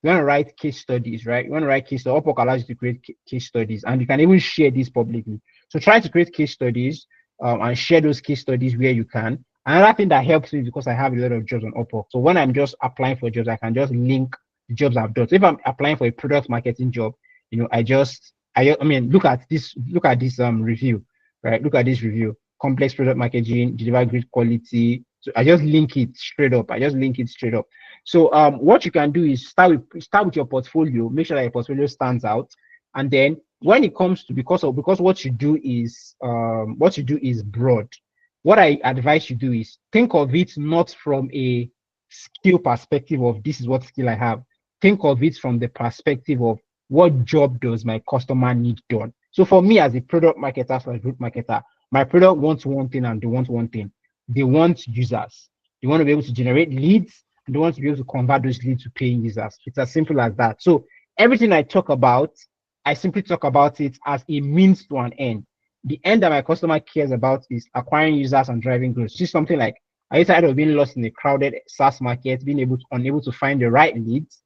write case studies, right? You want to write case studies. Upwork allows you to create case studies, and you can even share this publicly. So try to create case studies and share those case studies where you can. Another thing that helps me because I have a lot of jobs on Upwork. So when I'm just applying for jobs, I can just link the jobs I've done. So if I'm applying for a product marketing job, I mean, look at this review, right? Look at this review. Complex product marketing, deliver great quality. So I just link it straight up. So what you can do is start with your portfolio. Make sure that your portfolio stands out, and then when it comes to because what you do is broad. What I advise you do is think of it not from a skill perspective of this is what skill I have. Think of it from the perspective of what job does my customer need done. So for me as a product marketer slash group marketer, my product wants one thing and they want one thing. They want users. They want to be able to generate leads and they want to be able to convert those leads to paying users. It's as simple as that. So everything I talk about, I simply talk about it as a means to an end. The end that my customer cares about is acquiring users and driving growth. Just something like, are you tired of being lost in a crowded SaaS market, unable to find the right leads?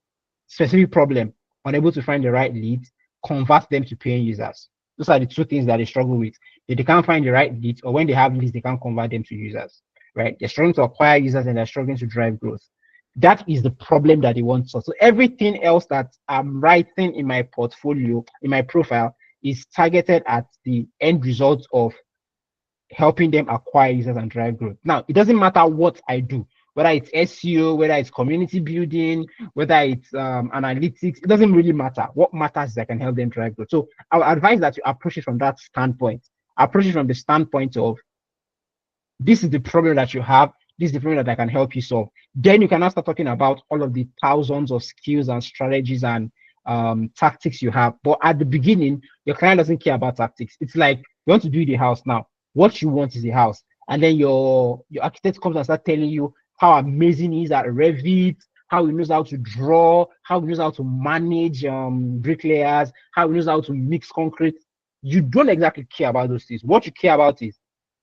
Specific problem, unable to find the right leads, convert them to paying users. Those are the two things that they struggle with. They can't find the right leads, or when they have leads, they can't convert them to users, right? They're struggling to acquire users and they're struggling to drive growth. That is the problem that they want to solve. So everything else that I'm writing in my portfolio, in my profile, is targeted at the end result of helping them acquire users and drive growth. Now, it doesn't matter what I do, whether it's SEO, whether it's community building, whether it's analytics, it doesn't really matter. What matters is I can help them drive growth. So I would advise that you approach it from that standpoint. Approach it from the standpoint of this is the problem that you have. This is the problem that I can help you solve. Then you can now start talking about all of the thousands of skills and strategies and tactics you have. But at the beginning, your client doesn't care about tactics. It's like you want to build a house now. What you want is a house, and then your architect comes and start telling you how amazing he is at Revit, how he knows how to draw, how he knows how to manage bricklayers, how he knows how to mix concrete. You don't exactly care about those things. What you care about is,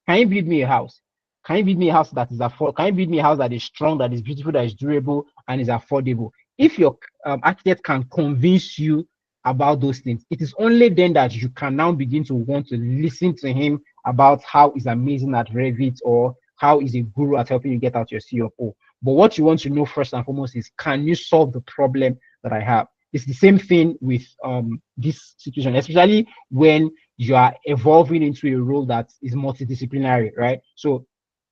can you build me a house? Can you build me a house that is affordable? Can you build me a house that is strong, that is beautiful, that is durable, and is affordable? If your architect can convince you about those things, it is only then that you can now begin to want to listen to him about how he's amazing at Revit or how he's a guru at helping you get out your CFO. But what you want to know first and foremost is, can you solve the problem that I have? It's the same thing with this situation, especially when you are evolving into a role that is multidisciplinary, right? So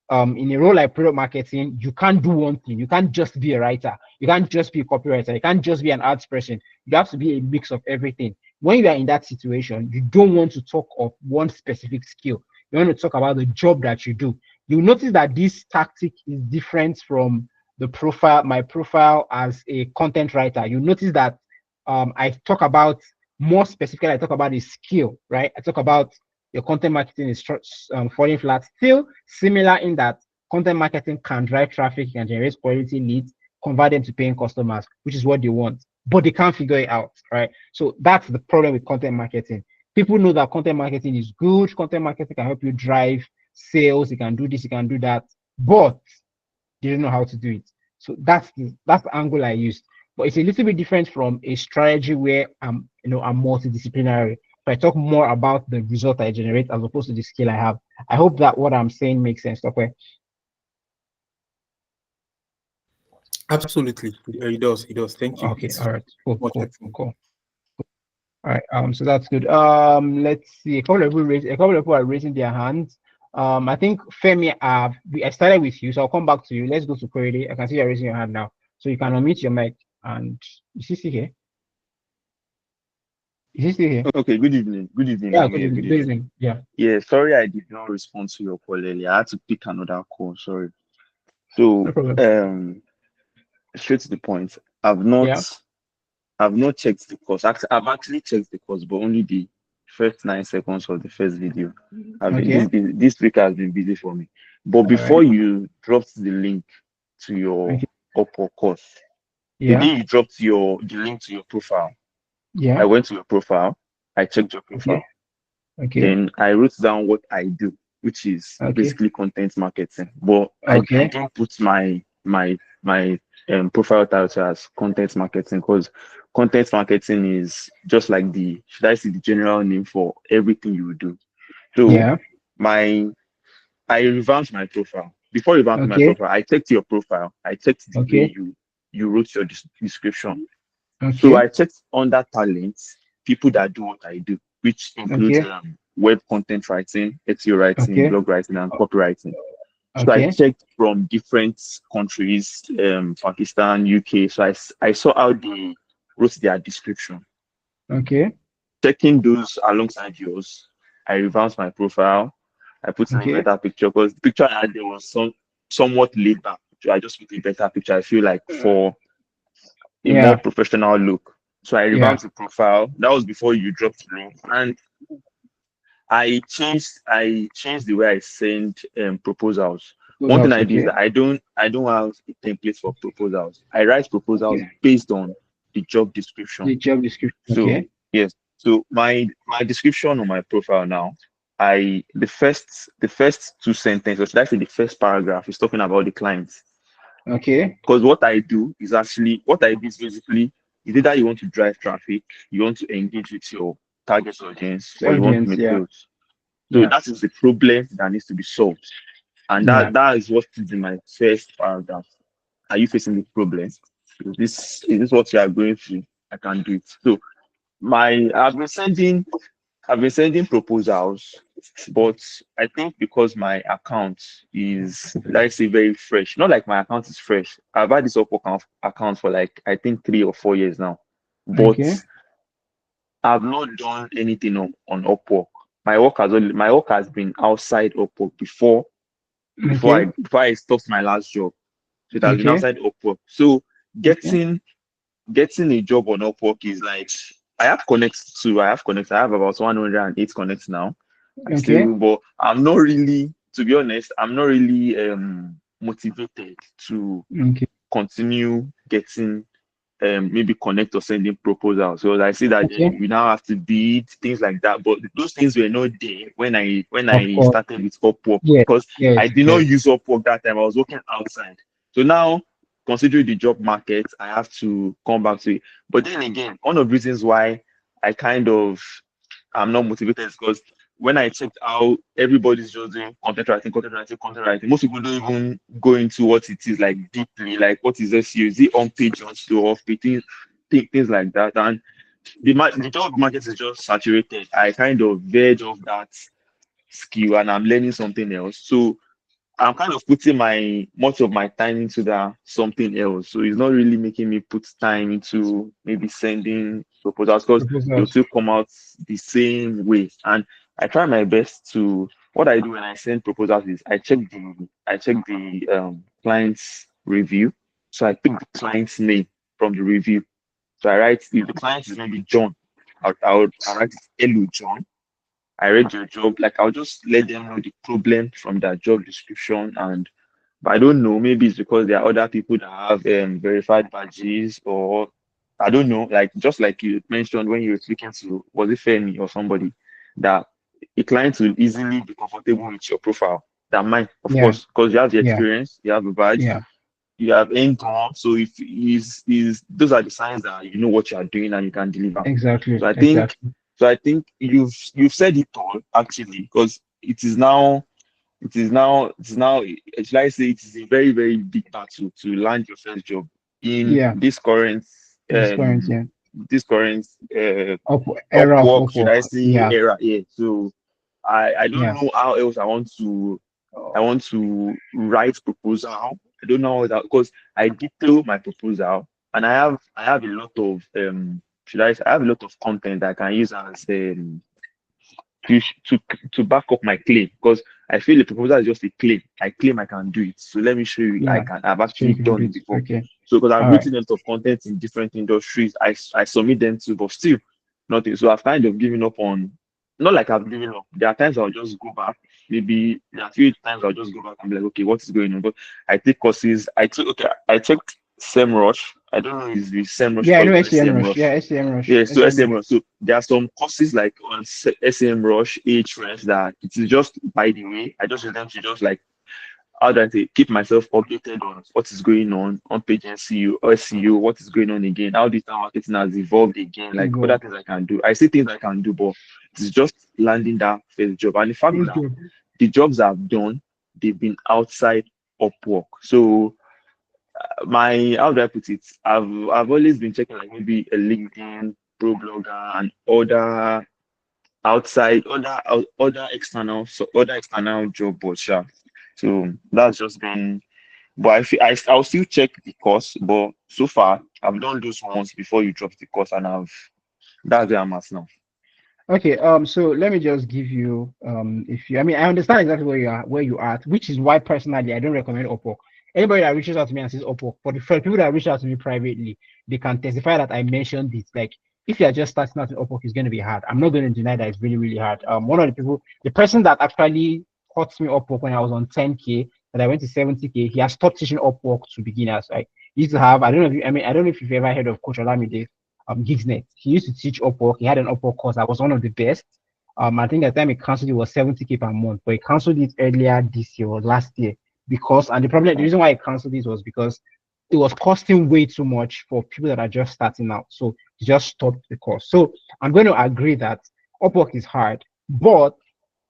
in a role like product marketing, you can't do one thing. You can't just be a writer. You can't just be a copywriter. You can't just be an arts person. You have to be a mix of everything. When you are in that situation, you don't want to talk of one specific skill. You want to talk about the job that you do. You'll notice that this tactic is different from the profile, my profile as a content writer. You notice that I talk about more specifically, I talk about a skill, right? I talk about your content marketing is falling flat. Still similar in that content marketing can drive traffic, can generate quality leads, convert them to paying customers, which is what they want, but they can't figure it out, right? So that's the problem with content marketing. People know that content marketing is good. Content marketing can help you drive sales. You can do this, you can do that, but they don't know how to do it. So that's the angle I used. But it's a little bit different from a strategy where I'm multidisciplinary. So I talk more about the result I generate as opposed to the skill I have. I hope that what I'm saying makes sense. Okay. Absolutely, it does. It does. Thank you. Okay. It's All right. much Cool. helpful. All right. So that's good. Let's see. A couple of people are raising their hands. I think Femi, I started with you, so I'll come back to you. Let's go to Corey. I can see you're raising your hand now, so you can unmute your mic. And is he still here? Is he still here? Okay, good evening. Good evening. Yeah. I'm Good here. evening. Good Good evening. evening. Yeah. Yeah, sorry I did not respond to your call earlier. I had to pick another call. Sorry. No So, problem. straight to the point. Yeah. I've not checked the course. I've actually checked the course, but only the first 9 seconds of the first video. I've been Okay. this week has been busy for me. But All before right. you dropped the link to your Okay. Upwork course, the Yeah. day you dropped the link to your profile, I Yeah. went to your profile, I checked your Okay. profile. Okay. Then I wrote down what I do, which is Okay. basically content marketing. But I Okay. didn't put my profile title as content marketing, because content marketing is just like should I say, the general name for everything you do. So Yeah. my I revamped my profile. Before revamping my Okay. profile, I checked your profile. I checked the way Okay. you wrote your description. So Okay. I checked under talents, people that do what I do, which includes Okay. web content writing, SEO writing, Okay. blog writing, and copywriting. So I Okay. checked from different countries, Pakistan, UK. So I saw how they wrote their description. Okay. Checking those alongside yours, I revamped my profile. I put in a Okay. better picture, because the picture I had there was somewhat laid back. So I just put a better picture. I feel like for a more Yeah. professional look. So I Yeah. revamped the profile. That was before you dropped the link. And I changed the way I send proposals. One thing Results. I do is Okay. that I don't have a template for proposals. I write proposals Okay. based on the job description. The job description. So Okay. yes. So my description on my profile now, the first two sentences, or should I say the first paragraph, is talking about the client. Okay. Because what I do is basically, is either you want to drive traffic, you want to engage with your target audience, or you want to Audience. make Yeah. sales. So Yeah. that is the problem that needs to be solved. And Yeah. that is what is in my first paragraph. are you facing this problem? Is this what you are going through? I can do it. So my I've been sending proposals, but I think because my account is, let's say, very fresh, not like my account is fresh. I've had this account for like I think 3 or 4 years now, but Okay. I've not done anything on Upwork. My work has been outside Upwork Okay. before I stopped my last job. So it has been Okay. outside Upwork. So Okay. getting a job on Upwork is like I have connects too. I have connects. I have about 108 connects now. Okay. But I'm not really, to be honest, I'm not really motivated to Okay. continue getting maybe connect or sending proposals. So I see that Okay. we now have to bid things like that. But those things were not there when Of I course. started with Upwork Yes. because I Yes. did not Yes. use Upwork that time. I was working outside. So now, considering the job market, I have to come back to it. But then again, one of the reasons why I kind of I'm not motivated is because when I checked how everybody's just doing content writing, most people don't even go into what it is like deeply, like what is SEO? Is it on page or so off page, things like that. And the job market is just saturated. I kind of verge off that skill and I'm learning something else. So I'm kind of putting my much of my time into that something else. So it's not really making me put time into maybe sending proposals because they'll Proposals. still come out the same way. And I try my best to what I do when I send proposals is I check the client's review. So I pick the client's name from the review. So I write if the client is maybe John, I'll write hello John. I read your job. Like I'll just let them know the problem from that job description. And but I don't know, maybe it's because there are other people that have verified badges or I don't know, like just like you mentioned when you were speaking to was it Femi or somebody that a client will easily be comfortable with your profile than mine, of Yeah. course, because you have the Yeah. experience, you have a badge, Yeah. you have income. So if is those are the signs that you know what you are doing and you can deliver. Exactly. So I think Exactly. so I think you've said it all actually, because it is now should I say it is a very, very big battle to land your first job in Yeah. This current. um Yeah. this current Up era of Upwork, should Upwork. I say, Yeah. era here. So I don't Yeah. know how else I want to write proposal. I don't know how that because I detail my proposal and I have a lot of I have a lot of content that I can use as to to to back up my claim because I feel the proposal is just a claim. I claim I can do it. So let me show you Yeah. I've So you actually can done do it it. before. Okay. So because I've All right. written a lot of content in different industries, I submit them to, but still nothing. So I've kind of given up on not like I've given up. There are times I'll just go back. Maybe there are a few times I'll just go back and be like, okay, what is going on? But I take courses. I checked SEMrush. I don't know if the SEMrush Yeah, I call know it SEM SEM Rush. Rush. Yeah, SEM Rush. Yeah, so SEM Rush. SEMrush. So there are some courses like on SEMrush, Ahrefs that it is just by the way. I just use them to just like how do I say keep myself updated on what is going on page SEO, SEO, what is going on again, how digital marketing has evolved again, like other Go. things I can do. I see things I can do, but it's just landing that first job. And the fact that Okay. the jobs I've done, they've been outside Upwork. So my how do I put it? I've always been checking like maybe a LinkedIn, pro blogger, and other external job boards. Yeah. So that's just been. But I'll still check the course. But so far, I've done those ones before you drop the course, and that's where I'm at now. Okay, so let me just give you, if you, I mean, I understand exactly where you are, which is why personally I don't recommend Upwork. Anybody that reaches out to me and says Upwork, for the first people that reach out to me privately, they can testify that I mentioned this. Like, if you're just starting out in Upwork, it's going to be hard. I'm not going to deny that it's really, really hard. One of the people, the person that actually taught me Upwork when I was on 10K, and I went to 70K, he has stopped teaching Upwork to beginners. Like, he used to have, I don't know if you, I mean, I don't know if you've ever heard of Coach Olamide Gigsnet. He used to teach Upwork. He had an Upwork course that was one of the best. I think at the time he canceled it was 70K per month, but he canceled it earlier this year or last year because, and the reason why he canceled it was because it was costing way too much for people that are just starting out. So he just stopped the course. So I'm going to agree that Upwork is hard, but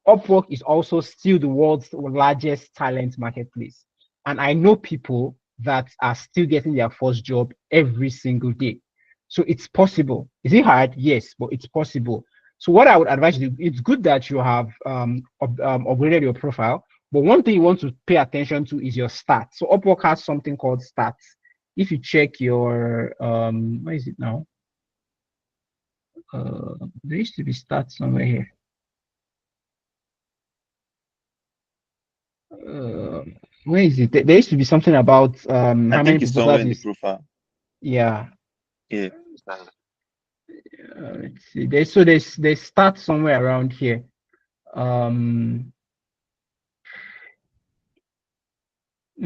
Upwork is also still the world's largest talent marketplace. And I know people that are still getting their first job every single day. So it's possible. Is it hard? Yes, but it's possible. So what I would advise you, it's good that you have upgraded your profile, but one thing you want to pay attention to is your stats. So Upwork has something called stats. If you check your where is it now? There used to be stats somewhere here. Where is it? There used to be something about I how many think it's somewhere proposals in the is. profile. Yeah. Yeah. Let's see. There's stats somewhere around here. Let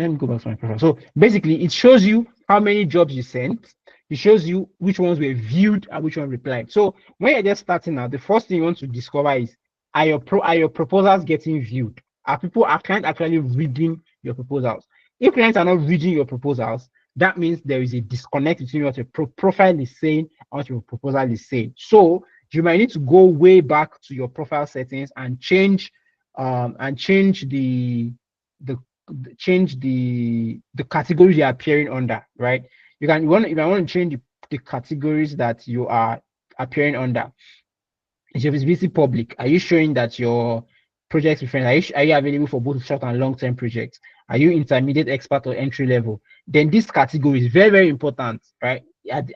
me go back to my profile. So basically, it shows you how many jobs you sent. It shows you which ones were viewed and which one replied. So when you're just starting out, the first thing you want to discover is, are your proposals getting viewed? Are clients actually reading your proposals? If clients are not reading your proposals, that means there is a disconnect between what your profile is saying and what your proposal is saying. So you might need to go way back to your profile settings and change the change the categories you're appearing under, right? You might want to change the categories that you are appearing under. Is your visibility public? Are you showing that your projects with friends? Are you available for both short and long-term projects? Are you intermediate, expert, or entry level? Then this category is very, very important, right?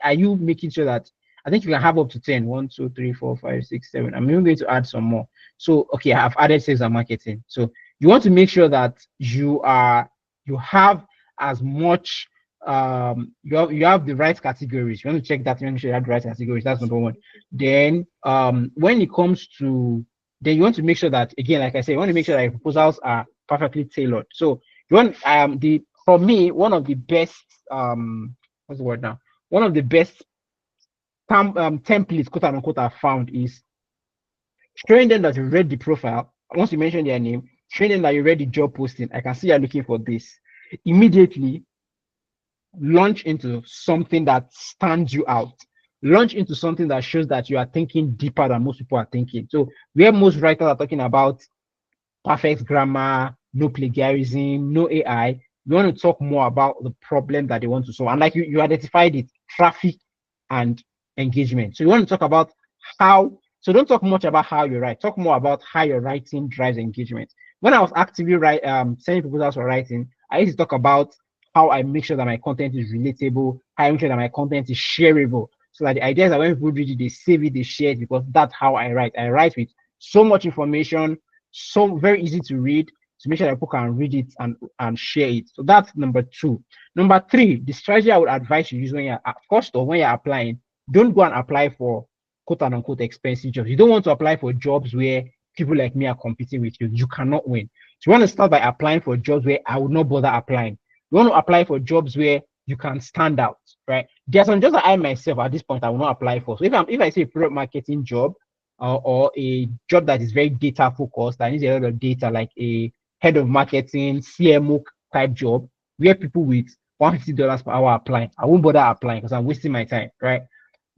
Are you making sure that, I think you can have up to 10. 1, 2, 3, 4, 5, 6, 7. I'm even going to add some more. So, okay, I have added sales and marketing. So you want to make sure that you have as much you have the right categories. You want to check that, you make sure you have the right categories. That's number one. Then when it comes to, then you want to make sure that, again, like I said, you want to make sure that your proposals are perfectly tailored. So you want for me, one of the best what's the word now? One of the best templates, quote unquote, I found is showing them that you read the profile. Once you mention their name, showing them that you read the job posting. I can see you're looking for this. Immediately launch into something that stands you out. Launch into something that shows that you are thinking deeper than most people are thinking. So where most writers are talking about perfect grammar, no plagiarism, no AI, you want to talk more about the problem that they want to solve. And like you identified it, traffic and engagement. So you want to talk about how, so don't talk much about how you write, talk more about how your writing drives engagement. When I was actively sending proposals for writing, I used to talk about how I make sure that my content is relatable, how I make sure that my content is shareable. So that the idea is that when people read it, they save it, they share it, because that's how I write. I write with so much information, so very easy to read, to make sure that people can read it and share it. So that's number two. Number three, the strategy I would advise you use when you're first or when you're applying, don't go and apply for quote unquote expensive jobs. You don't want to apply for jobs where people like me are competing with you. You cannot win. So you want to start by applying for jobs where I would not bother applying. You want to apply for jobs where you can stand out, right? There's some jobs that I myself at this point I will not apply for. So if I say a product marketing job, or a job that is very data focused, that needs a lot of data, like a head of marketing, CMO type job, where people with $150 per hour applying, I won't bother applying because I'm wasting my time, right?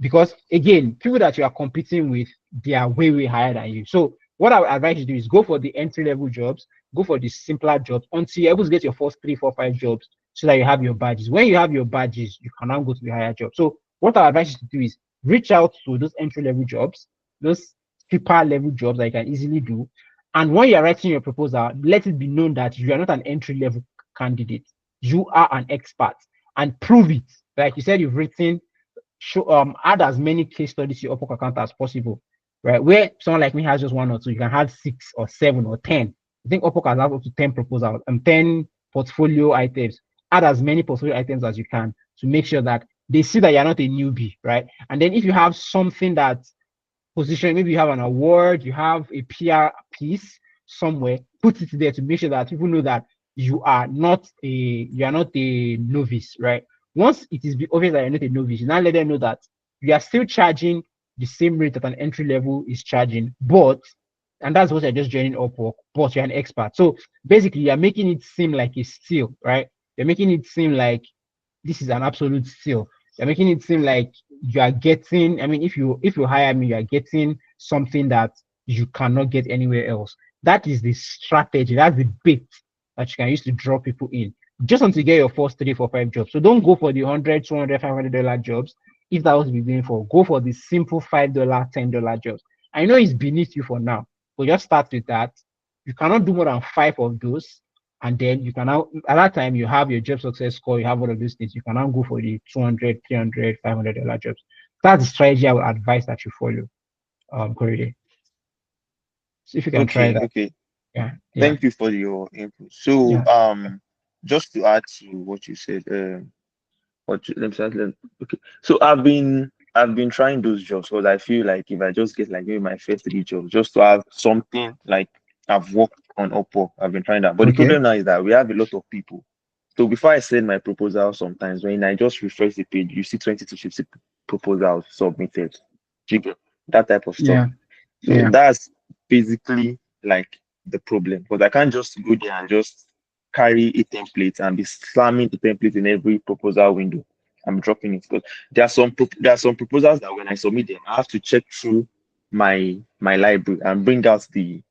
Because again, people that you are competing with, they are way, way higher than you. So what I would advise you to do is go for the entry level jobs, go for the simpler jobs until you're able to get your first 3, 4, 5 jobs so that you have your badges. When you have your badges, you can now go to the higher job. So what I advise you to do is reach out to those entry level jobs, those cheaper level jobs that you can easily do. And when you're writing your proposal, let it be known that you are not an entry level candidate. You are an expert, and prove it. Like you said, you've written, add as many case studies to your Upwork account as possible, right? Where someone like me has just 1 or 2, you can have 6 or 7 or 10. I think Upwork has up to 10 proposals and 10 portfolio items. Add as many portfolio items as you can to make sure that they see that you're not a newbie, right? And then if you have something that position, maybe you have an award, you have a PR piece somewhere, put it there to make sure that people know that you are not a novice, right? Once it is obvious that you're not a novice, you now let them know that you are still charging the same rate that an entry level is charging, but, and that's what you're just joining Upwork, but you're an expert. So basically, you're making it seem like a steal, right? You're making it seem like this is an absolute steal. You're making it seem like you are getting, I mean, if you hire me, you are getting something that you cannot get anywhere else. That is the strategy, that's the bait that you can use to draw people in. just want to get your first 3, 4, 5 jobs. So don't go for the 100, 200, $500 jobs. If that was beginning for, go for the simple $5, $10 jobs. I know it's beneath you for now, but just start with that. You cannot do more than 5 of those. And then you can now, at that time, you have your job success score, you have all of these things. You can now go for the 200, 300, $500 jobs. That's the strategy I would advise that you follow, Corridor. So if you can try that. Okay. Yeah. Thank you for your input. So, Yeah. just to add to what you said, okay. So I've been trying those jobs because I feel like if I just get like maybe my first 3 jobs, just to have something like I've worked on Upwork, I've been trying that. But the Okay. problem now is that we have a lot of people. So before I send my proposal, sometimes when I just refresh the page, you see 20 to 50 proposals submitted. Do you get that type of stuff? Yeah. So Yeah. that's basically like the problem because I can't just go there and just carry a template and be slamming the template in every proposal window. I'm dropping it because there are some proposals that when I submit them, I have to check through my library and bring out the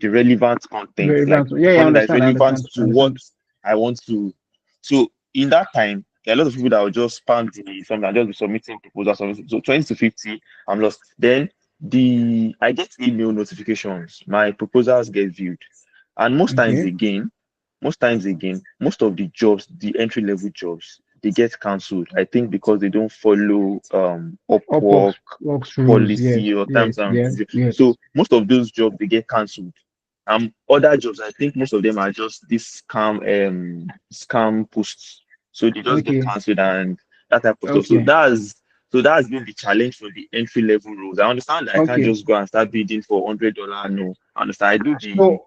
relevant content, like Relevant. the Yeah, I content that is understand. I relevant understand. I to what understand. I want to. So in that time, there are a lot of people that will just spam the something and just be submitting proposals. So 20 to 50, I'm lost. Then I get email notifications. My proposals get viewed, and Okay. most of the jobs, the entry level jobs, they get cancelled. I think because they don't follow Upwork Upwork works rules. Yes. policy or Yes. terms and Yes. Yes. so most of those jobs they get cancelled. Other jobs, I think most of them are just this scam posts. So they just get Okay. cancelled and that type of stuff. So Okay. that's been the challenge for the entry level roles. I understand that I can't Okay. just go and start bidding for $100. No, I understand. I do the So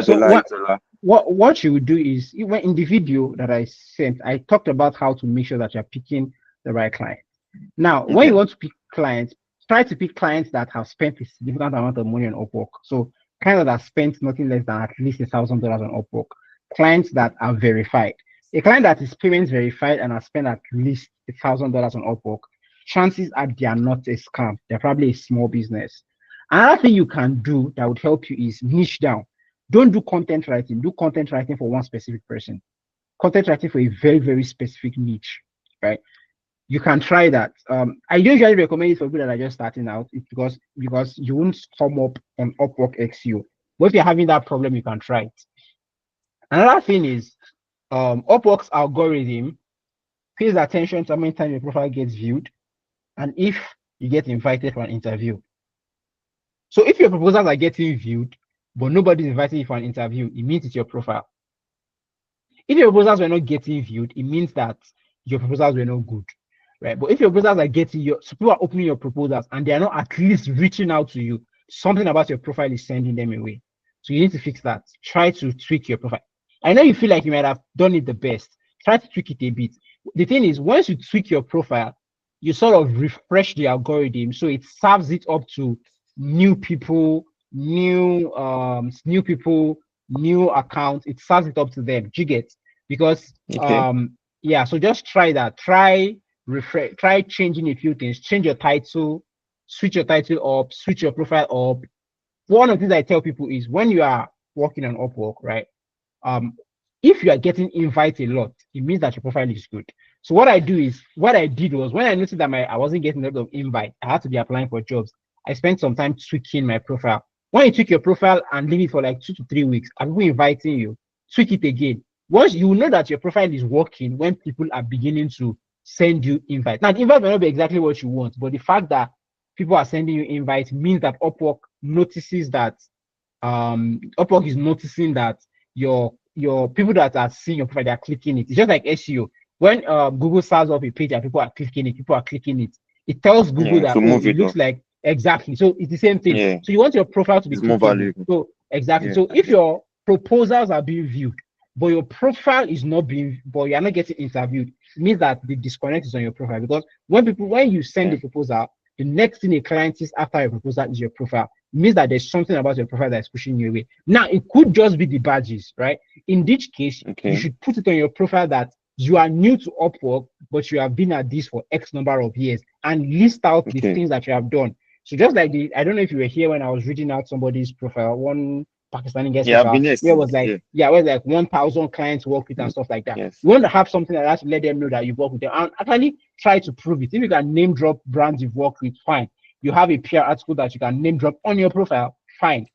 so $5, what $8. what you would do is when in the video that I sent, I talked about how to make sure that you're picking the right client. Now, when you Okay. want to pick clients, try to pick clients that have spent a significant amount of money on Upwork. So clients that have spent nothing less than at least $1,000 on Upwork. Clients that are verified. A client that is payments verified and has spent at least $1,000 on Upwork, chances are they are not a scam. They're probably a small business. Another thing you can do that would help you is niche down. Don't do content writing. Do content writing for one specific person. Content writing for a very, very specific niche, right? You can try that. I usually recommend it for people that are just starting out. It's because you won't come up on Upwork XU. But if you're having that problem, you can try it. Another thing is Upwork's algorithm pays attention to how many times your profile gets viewed and if you get invited for an interview. So if your proposals are getting viewed, but nobody's inviting you for an interview, it means it's your profile. If your proposals were not getting viewed, it means that your proposals were not good, right? But if your proposals are getting so people are opening your proposals and they are not at least reaching out to you, something about your profile is sending them away. So you need to fix that. Try to tweak your profile. I know you feel like you might have done it the best. Try to tweak it a bit. The thing is, once you tweak your profile, you sort of refresh the algorithm so it serves it up to new people, new people, new accounts. It serves it up to them. Do you get? Because Okay. yeah, so just try that. Try refresh, try changing a few things, change your title, switch your title up, switch your profile up. One of the things I tell people is when you are working on Upwork, right? Um, if you are getting invited a lot, it means that your profile is good. So what I did was when I noticed that I wasn't getting a lot of invite, I had to be applying for jobs. I spent some time tweaking my profile. When you tweak your profile and leave it for like 2 to 3 weeks, and people inviting you, tweak it again. Once you know that your profile is working when people are beginning to send you invite. Now, the invite may not be exactly what you want, but the fact that people are sending you invites means that Upwork notices that Upwork is noticing that your people that are seeing your profile, they are clicking it. It's just like SEO. When Google starts up a page and people are clicking it, it tells Google Yeah. that, So oh, move it it looks up. like exactly. So it's the same thing. Yeah. So you want your profile to be It's more clickable. valuable. So exactly. Yeah. So if your proposals are being viewed, but your profile is not being, but you're not getting interviewed, it means that the disconnect is on your profile. Because when you send Okay. a proposal, the next thing a client sees after your proposal is your profile. It means that there's something about your profile that's pushing you away. Now, it could just be the badges, right? In this case, you Okay. should put it on your profile that you are new to Upwork, but you have been at this for X number of years and list out the Okay. things that you have done. So just like I don't know if you were here when I was reading out somebody's profile, one Pakistani guest Yeah, I've profile, been there where it since. was like, Yeah. yeah, where like 1,000 clients work with and stuff like that. Yes. You want to have something like that to let them know that you work with them and actually try to prove it. If you can name drop brands you've worked with, fine. You have a PR article that you can name drop on your profile, fine.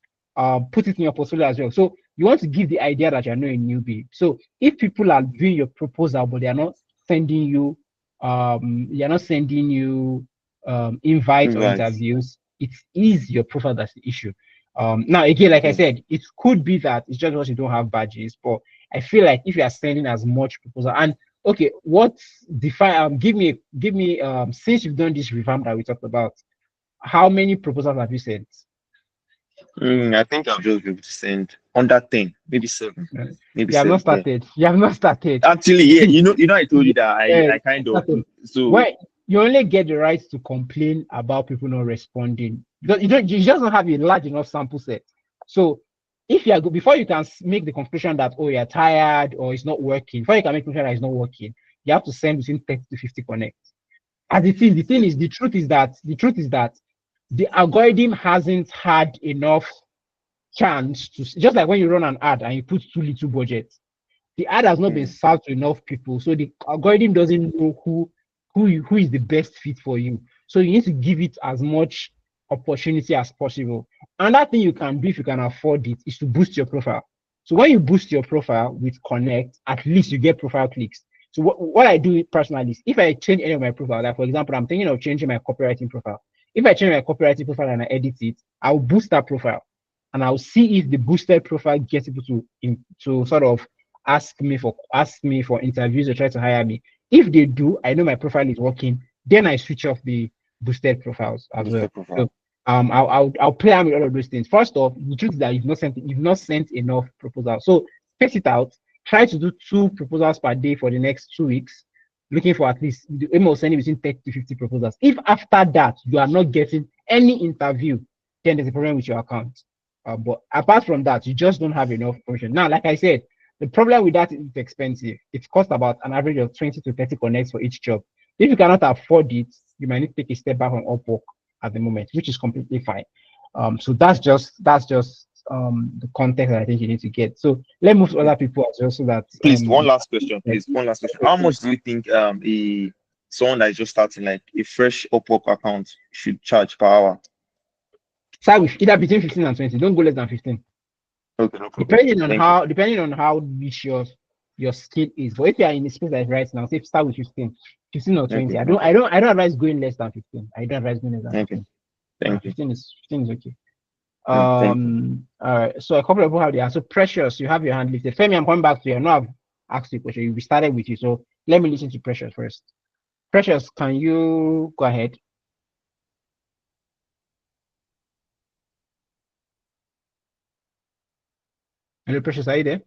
Put it in your portfolio as well. So you want to give the idea that you're not a newbie. So if people are doing your proposal, but they are not sending you, invites or Right. interviews, it is your profile that's the issue. Now again, like I Okay. said, it could be that it's just because you don't have badges, but I feel like if you are sending as much proposal and okay, what define give me since you've done this revamp that we talked about, how many proposals have you sent? I think I'll just be able to send under 10, maybe 7, Uh, maybe You have not 7. Yeah. started. You have not started. Actually, yeah, See, I told you that yeah, I kind of started. so Why you only get the right to complain about people not responding. You just don't have a large enough sample set. So if you are good before you can make the conclusion that oh you're tired or it's not working, before you can make the conclusion that it's not working, you have to send between 30 to 50 connects. As the thing is, the truth is that the algorithm hasn't had enough chance to just like when you run an ad and you put too little budget, the ad has not been mm, served to enough people, so the algorithm doesn't know who is the best fit for you. So you need to give it as much opportunity as possible. Another thing you can do if you can afford it is to boost your profile. So when you boost your profile with Connect, at least you get profile clicks. So what I do personally is if I change any of my profile, like for example, I'm thinking of changing my copywriting profile. If I change my copywriting profile and I edit it, I'll boost that profile and I'll see if the boosted profile gets people to sort of ask me for interviews or try to hire me. If they do, I know my profile is working. Then I switch off the boosted profiles as booster well. profile. So I'll play around with all of those things. First off, the truth is that you've not sent enough proposals. So space it out. Try to do 2 proposals per day for the next 2 weeks. Looking for at least the aim of sending between 30 to 50 proposals. If after that you are not getting any interview, then there's a problem with your account. But apart from that, you just don't have enough promotion. Now, like I said, the problem with that is it's expensive. It costs about an average of 20 to 30 connects for each job. If you cannot afford it, you might need to take a step back on Upwork at the moment, which is completely fine. So that's just the context that I think you need to get. So let me move to other people as well, so that Please, one last question, please. One last question. How much do you think a someone that is just starting like a fresh Upwork account should charge per hour? start with either between 15 and 20. Don't go less than 15. Okay, no problem. Depending on Thank you. how rich your skill is. But if you are in a space like right now, say start with 15 or 20. Okay, I don't advise going less than 15. I don't advise going less than okay. 15. Thank you. 15 is okay. Thank you. All right. So a couple of people have the answer. Precious, you have your hand lifted. Femi, I'm coming back to you. I know I've asked you a question. We started with you, so let me listen to Precious first. Precious, can you go ahead? Hello, Precious, are you there?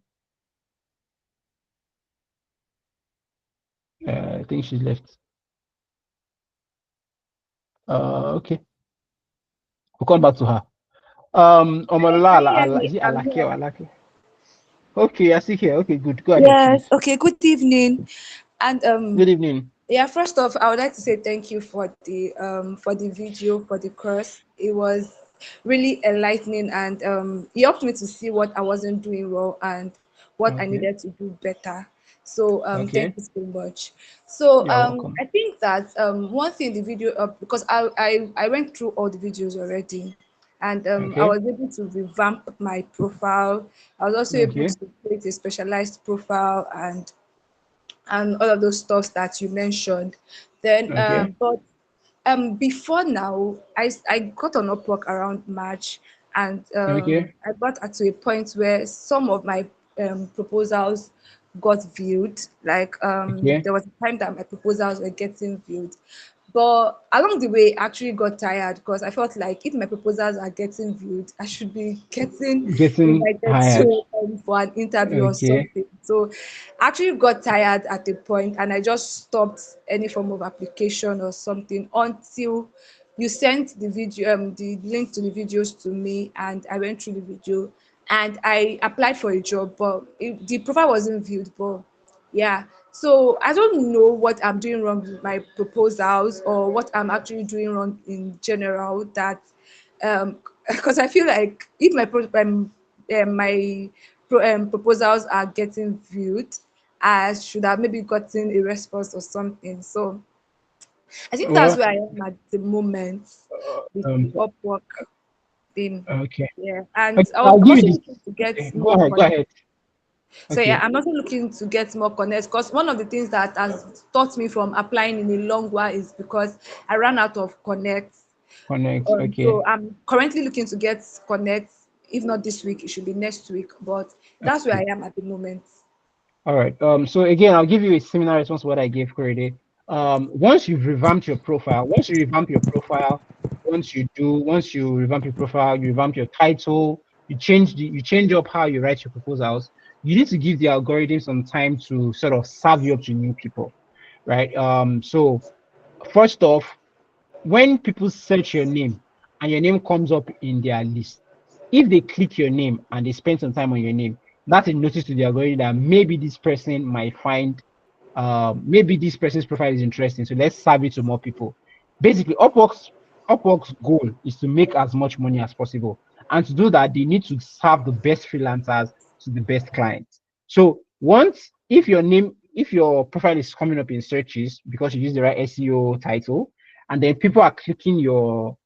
I think she's left. Okay. We'll come back to her. Omolola, is it I'm Alake or here. Alake? Okay, I see here. Okay, good. Go ahead, Yes. please. Okay. Good evening. And Good evening. yeah. First off, I would like to say thank you for the video, for the course. It was really enlightening, and it helped me to see what I wasn't doing well and what I Okay. needed to do better. So thank Okay. you so much. So You're welcome. I think that one thing the video because I went through all the videos already, and I Okay. was able to revamp my profile. I was also able Okay. to create a specialized profile and all of those stuffs that you mentioned. Then, Okay. but before now, I got on Upwork around March, and Okay. I got to a point where some of my proposals got viewed. Like Okay. there was a time that my proposals were getting viewed, but along the way, I actually got tired because I felt like if my proposals are getting viewed, I should be getting Getting invited hired. to for an interview or Okay. something. So I actually got tired at a point, and I just stopped any form of application or something until you sent the link to the videos to me, and I went through the video and I applied for a job, but the profile wasn't viewed. But yeah, so I don't know what I'm doing wrong with my proposals or what I'm actually doing wrong in general. That um because I feel like if my my proposals are getting viewed, I should have maybe gotten a response or something. So I think that's Well, where I am at the moment with the um, Upwork thing. okay. Yeah, and Okay, I'll I'm give you also this. looking to get Okay, go more ahead. Go connects. ahead. So yeah, Okay, I'm also looking to get more connects because one of the things that has taught me from applying in a long while is because I ran out of connects. connect. Okay. So I'm currently looking to get connects. If not this week, it should be next week. But that's where I Okay. am at the moment. All right. So again, I'll give you a similar response to what I gave Corey. Once you've revamped your profile, once you revamp your profile, you revamp your title, you change up how you write your proposals. You need to give the algorithm some time to sort of serve you up to new people, right? So first off, when people search your name and your name comes up in their list, if they click your name and they spend some time on your name, that's a notice to the algorithm that maybe this person might find, maybe this person's profile is interesting. So let's serve it to more people. Basically, Upwork's goal is to make as much money as possible. And to do that, they need to serve the best freelancers to the best clients. So if your profile is coming up in searches because you use the right SEO title, and then people are clicking your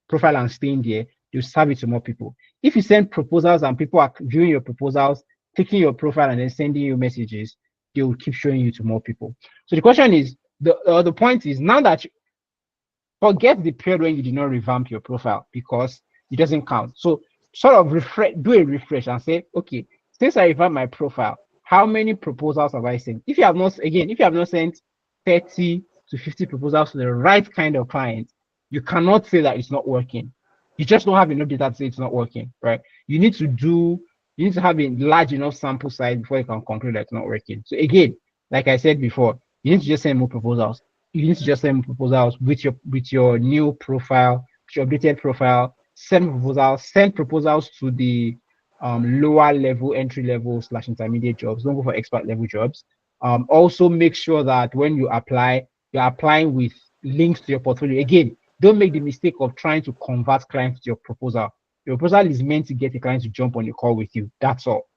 profile and staying there, you serve it to more people. If you send proposals and people are viewing your proposals, clicking your profile and then sending you messages, they will keep showing you to more people. So the question is, the point is now that forget the period when you did not revamp your profile because it doesn't count. So sort of refresh, do a refresh and say, okay, since I revamped my profile, how many proposals have I sent? If you have not sent 30 to 50 proposals to the right kind of client, you cannot say that it's not working. You just don't have enough data to say it's not working, right? You need to have a large enough sample size before you can conclude that it's not working. So again, like I said before, you need to just send more proposals. You need to just send proposals with your new profile, with your updated profile. Send proposals to the lower level, entry level / intermediate jobs. Don't go for expert level jobs. Also make sure that when you apply, you're applying with links to your portfolio. Again, don't make the mistake of trying to convert clients to your proposal. Your proposal is meant to get a client to jump on a call with you. That's all.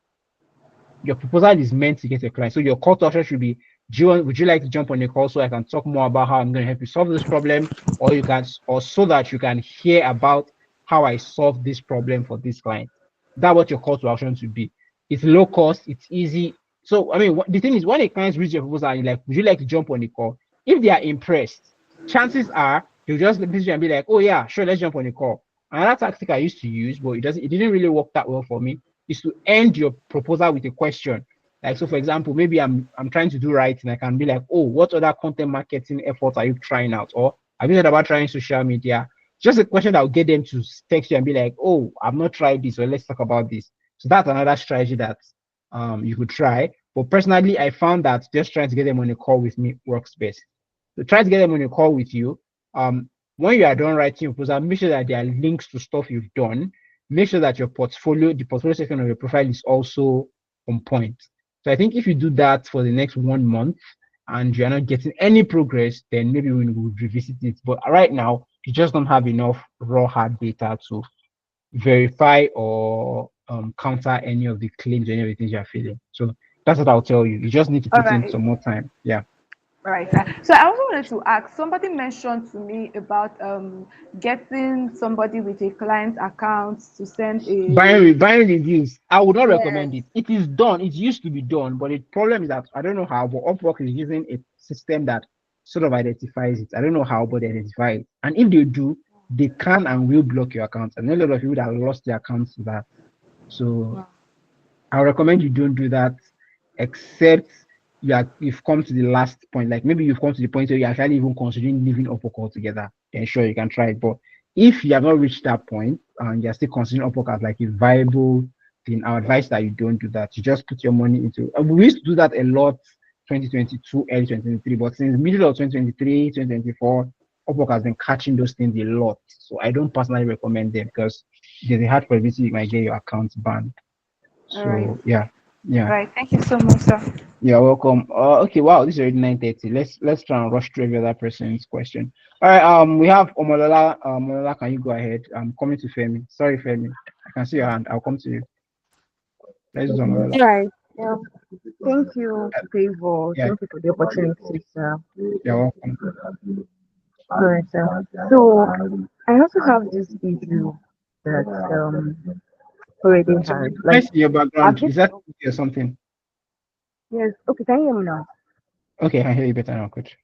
Your proposal is meant to get a client. So your call to action should be, would you like to jump on a call so I can talk more about how I'm going to help you solve this problem, or so that you can hear about how I solve this problem for this client. That's what your call to action should be. It's low cost, it's easy. So I mean, the thing is, when a client reads your proposal and you're like, would you like to jump on a call? If they are impressed, chances are they'll just message you and be like, oh yeah, sure, let's jump on a call. Another tactic I used to use, but it didn't really work that well for me, is to end your proposal with a question. Like, so for example, maybe I'm trying to do writing. I can be like, oh, what other content marketing efforts are you trying out? Or have you heard about trying social media? Just a question that will get them to text you and be like, oh, I've not tried this, or let's talk about this. So that's another strategy that you could try. But personally, I found that just trying to get them on a call with me works best. So try to get them on a call with you. Um, when you are done writing your proposal, make sure that there are links to stuff you've done. Make sure that the portfolio section of your profile is also on point. So I think if you do that for the next 1 month and you're not getting any progress, then maybe we will revisit it. But right now, you just don't have enough raw hard data to verify or counter any of the claims, any of the things you're feeling. So that's what I'll tell you. You just need to All put in right. some more time. Yeah. Right. So I also wanted to ask, somebody mentioned to me about getting somebody with a client account to send a Buying reviews, I would not recommend yes. it. It is done. It used to be done, but the problem is that I don't know how. But Upwork is using a system that sort of identifies it. I don't know how, but they identify it. And if they do, they can and will block your account. And a lot of people that lost their accounts to that. So I recommend you don't do that, except you've come to the last point. Like maybe you've come to the point where you're actually even considering leaving Upwork altogether. Then sure you can try it. But if you have not reached that point and you're still considering Upwork as like a viable thing, I advise that you don't do that. You just put your money into. We used to do that a lot, 2022, early 2023. But since middle of 2023, 2024, Upwork has been catching those things a lot. So I don't personally recommend them because there's a hard probability you might get your account banned. All right. So yeah, All yeah, right. Thank you so much, sir. you're welcome. Okay, wow, this is already 9:30. Let's try and rush through every other person's question. All right, we have Omolola. Omolola, can you go ahead? I'm coming to Femi. Sorry, Femi. I can see your hand. I'll come to you. Let's do some other. Right. Um, Thank you, Favor. Yeah, Thank you for the opportunity, sir. you're welcome. All right, sir. So I also have this issue that already So had. I Like see your I've background. been Is that or something? yes. Okay, can you hear me now? Okay, I hear you better now, coach.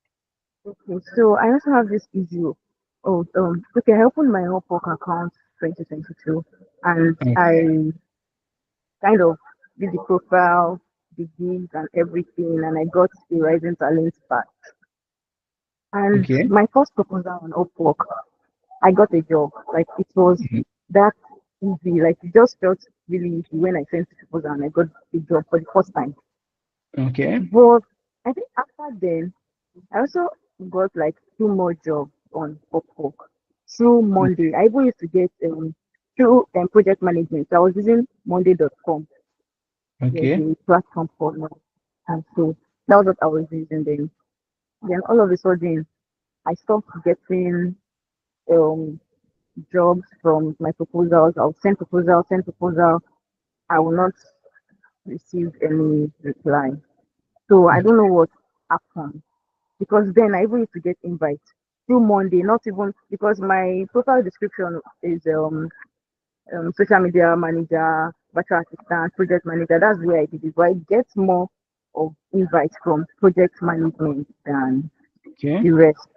Okay, so I also have this issue. Oh, okay, I opened my Upwork account 2022, and I kind of did the profile, the gigs, and everything, and I got the Rising Talent back. And Okay. my first proposal on Upwork, I got a job. Like it was Mhm. that easy. Like it just felt really easy when I sent the proposal and I got the job for the first time. Okay. But I think after then, I also got like two more jobs on Upwork through Monday. I even used to get through project management. So I was using Monday.com, yeah, Okay. the platform for now. And so that was what I was using then. Then all of a sudden, I stopped getting um jobs from my proposals. I'll send proposal. I will not receive any reply. So I don't know what happened because then I even used to get invites through Monday, not even because my profile description is social media manager, virtual assistant, project manager. That's where I did it. But I get more of invites from project management than Okay. the rest.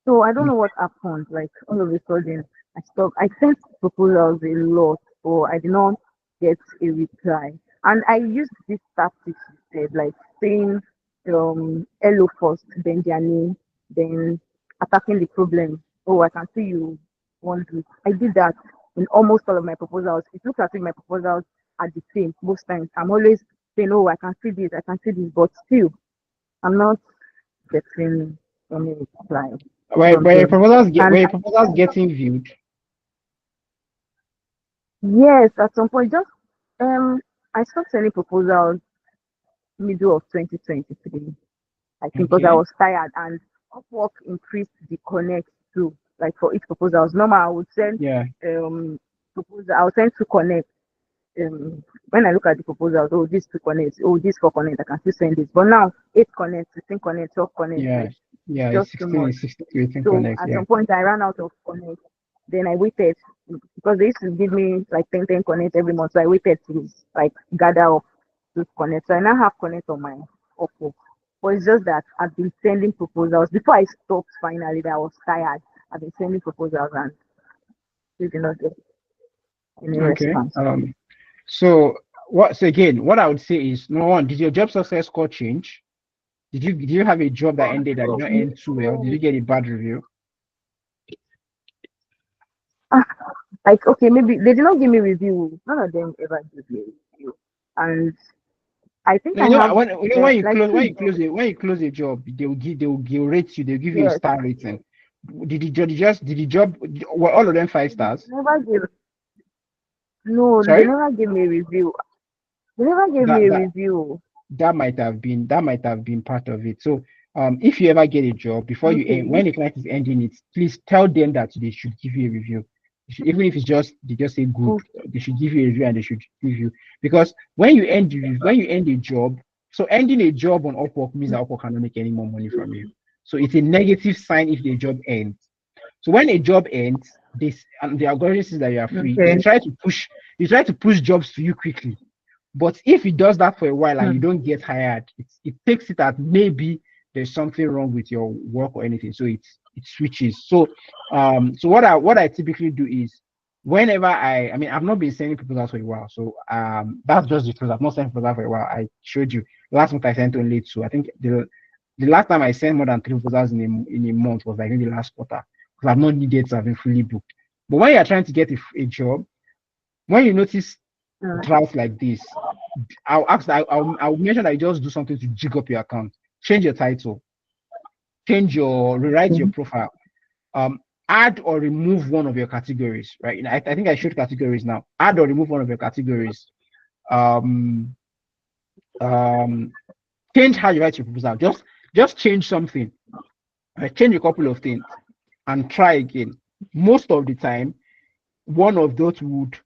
So I don't know what happened. Like all of a sudden, I stopped. I sent proposals a lot, but I did not get a reply. And I used this tactic instead, like saying hello first, then their name, then attacking the problem. Oh, I can see you want to. I did that in almost all of my proposals. It looks as if my proposals are the same most times. I'm always saying, oh, I can see this, I can see this, but still, I'm not getting any reply from Where your them. proposals get And where your proposals getting viewed. yes, at some point, just I stopped sending proposals middle of 2023. I think because I Okay. was tired and Upwork increased the connect too. Like for each proposal, normal I would send Yeah. proposal. I would send to connect. When I look at the proposals, oh this to connect, oh this for connect, I can still send this. But now 8 connect, 16 connect, 12 connect, Yeah. like Yeah. just It's too 16 much. and 60 to 18 So connect. at Yeah. some point, I ran out of connect. Then I waited because they used to give me like 10 connect every month. So I waited to like gather up those connect. So I now have connect on my Oppo. But it's just that I've been sending proposals before I stopped finally. That I was tired. I've been sending proposals and still did not get any Okay. response. So what I would say is number one, did your job success score change? Did you have a job that ended that did not end too well? Did you get a bad review? Ah, like okay, maybe they did not give me review. None of them ever gave me review, and I think No, I have when you like close two jobs. when you close a job, they'll rate you, they'll give you a Yes, star rating. Did the job were all of them 5 stars? never give. No, they Sorry? never gave me a review. They never gave me That a that review. that might have been part of it. So if you ever get a job before you end, Okay. when the client is ending it, please tell them that they should give you a review. Even if it's just they just say good, Okay. they should give you a review and they should give you, because when you end a job, so ending a job on Upwork means that Upwork cannot make any more money from you. So it's a negative sign if the job ends. So when a job ends, this and the algorithm says that you are free, Okay. you try to push jobs to you quickly. But if it does that for a while and you Hmm. don't get hired, it takes it that maybe there's something wrong with your work or anything. So it switches. So what I typically do is whenever I mean I've not been sending proposals for a while. So that's just the truth. I've not sent proposals for a while. I showed you last month I sent only two. I think the last time I sent more than three proposals in a month was like in the last quarter because I've not needed to have been fully booked. But when you're trying to get a job, when you notice drought like this, I'll mention that you just do something to jig up your account. Change your title, rewrite your profile, um, add or remove one of your categories, right? I think I showed categories now. Add or remove one of your categories. Um, um, Change how you write your proposal. Just change something. Right? Change a couple of things and try again. Most of the time, one of those would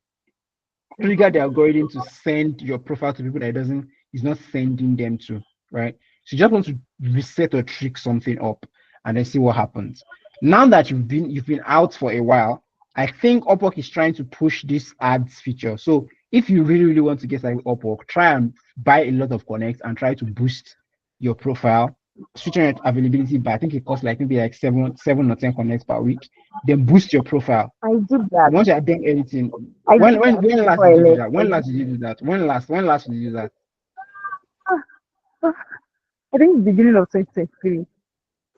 trigger the algorithm to send your profile to people that is not sending them to, right? So you just want to reset or trick something up and then see what happens. Now that you've been out for a while, I think Upwork is trying to push this ads feature. So if you really, really want to get like Upwork, try and buy a lot of connects and try to boost your profile. Switching your availability, but I think it costs like maybe like seven or 10 connects per week. Then boost your profile. I did that. Once you are done editing, I when did when that when last before I did you do left. that? When last did you do that? When last did you do that? I think beginning of 2023.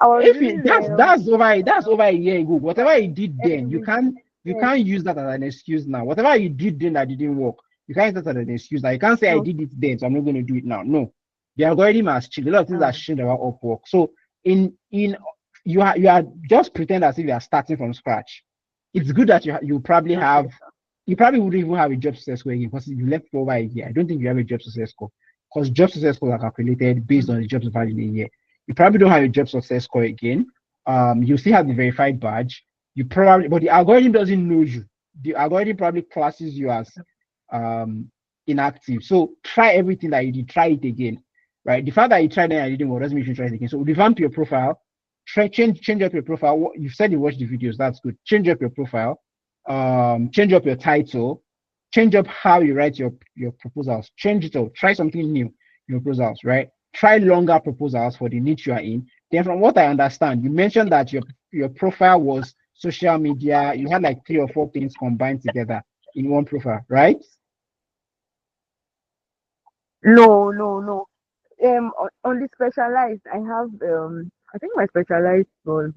I was If using it, that's over a year ago. Whatever you did then, you every can't you yes, can't use that as an excuse now. Whatever you did then that didn't work, you can't use that as an excuse now. You can't say I no, did it then, so I'm not going to do it now. No, the algorithm has changed. A lot of things have changed about Upwork. So in you are just pretend as if you are starting from scratch. It's good that you probably have you probably wouldn't even have a job success score again because you left for over a year. I don't think you have a job success score because job success scores are calculated based on the jobs value in a year. You probably don't have a job success score again. You still have the verified badge. You probably, but the algorithm doesn't know you. The algorithm probably classes you as um inactive. So try everything that you did. Try it again, right? The fact that you tried and it didn't work doesn't mean you should try it again. So revamp your profile. Try change up your profile. You said you watched the videos. That's good. Change up your profile. Change up your title. Change up how you write your proposals. Change it up. Try something new in your proposals, right? Try longer proposals for the niche you are in. Then, from what I understand, you mentioned that your profile was social media. You had like 3 or 4 things combined together in one profile, right? no. On the specialized, I have I think my specialized was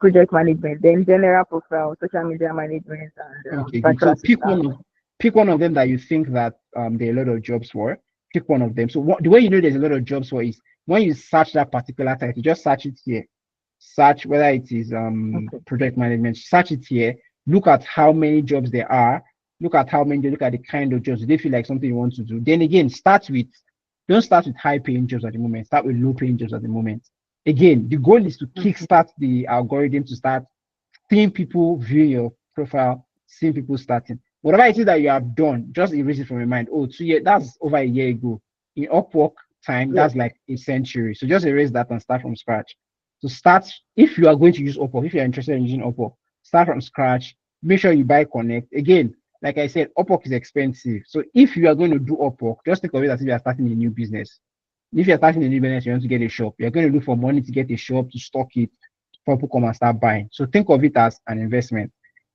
project management, then general profile, social media management, and Okay, good. virtual So assistant. pick one of them that you think that there are a lot of jobs for. Pick one of them. So the way you know there's a lot of jobs for is when you search that particular title, just search it here. Search whether it is Okay. project management, search it here, look at how many jobs there are, look at how many, look at the kind of jobs. Do they feel like something you want to do? Then again, don't start with high paying jobs at the moment, start with low paying jobs at the moment. Again, the goal is to kickstart the algorithm to start seeing people view your profile, seeing people starting. Whatever it is that you have done, just erase it from your mind. Oh, 2 years, that's over a year ago. In Upwork time, Yes. that's like a century. So just erase that and start from scratch. So start, if you are going to use Upwork, if you're interested in using Upwork, start from scratch. Make sure you buy Connect. Again, like I said, Upwork is expensive. So if you are going to do Upwork, just think of it as if you are starting a new business. If you're starting a new business, you want to get a shop, you're going to look for money to get a shop to stock it, for people come and start buying. So think of it as an investment.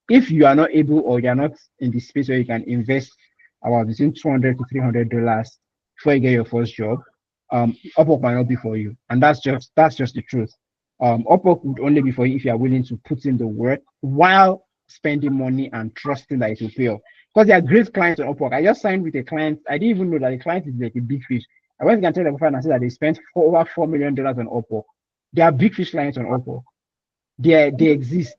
If you are not able or you're not in the space where you can invest about between $200 to $300 before you get your first job, Upwork might not be for you. And that's just the truth. Upwork would only be for you if you are willing to put in the work while spending money and trusting that it will pay off. Because there are great clients on Upwork. I just signed with a client. I didn't even know that the client is like a big fish. I went to tell the profile and said that they spent over $4 million on Upwork. There are big fish clients on Upwork. They exist.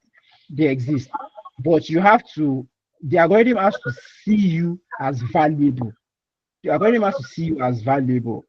They exist. But you have to, the algorithm has to see you as valuable. The algorithm has to see you as valuable.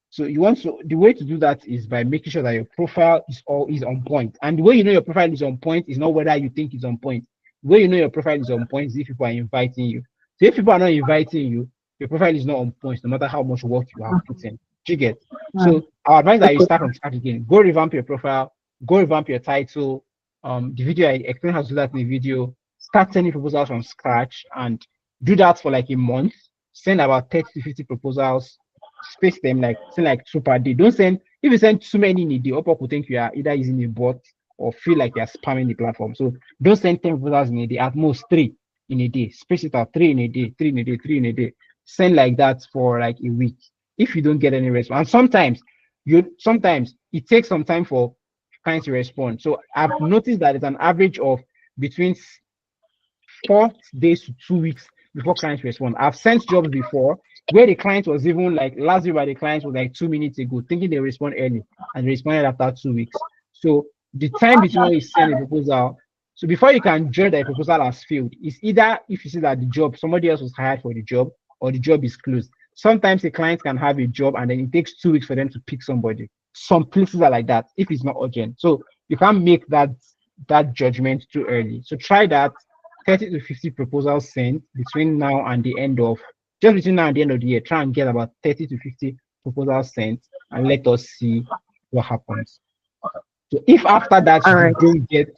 So the way to do that is by making sure that your profile is on point. And the way you know your profile is on point is not whether you think it's on point. The way you know your profile is on point is if people are inviting you. So if people are not inviting you, your profile is not on point, no matter how much work you have put in. Do you get? So our advice that you Okay. start from scratch again. Go revamp your profile, go revamp your title. The video I explain how to do that in the video. Start sending proposals from scratch and do that for like a month. Send about 30 to 50 proposals, space them like send like two per day. Don't send if you send too many in a day, Upwork will think you are either using a bot or feel like you're spamming the platform. So don't send 10 proposals in a day, at most three in a day. Space it out, three in a day, three in a day, three in a day. Send like that for like a week. If you don't get any response, and sometimes it takes some time for clients to respond. So I've noticed that it's an average of between 4 days to 2 weeks before clients respond. I've sent jobs before where the client was even like last week, by the client was like 2 minutes ago, thinking they respond early and they responded after 2 weeks. So the time between when you send a proposal, so before you can judge that a proposal has failed, is either if you see that the job, somebody else was hired for the job, or the job is closed. Sometimes a client can have a job and then it takes 2 weeks for them to pick somebody. Some places are like that if it's not urgent. So you can't make that judgment too early. So try that 30 to 50 proposals sent between now and the end of just between now and the end of the year. Try and get about 30 to 50 proposals sent and let us see what happens. So if after that All you right. don't get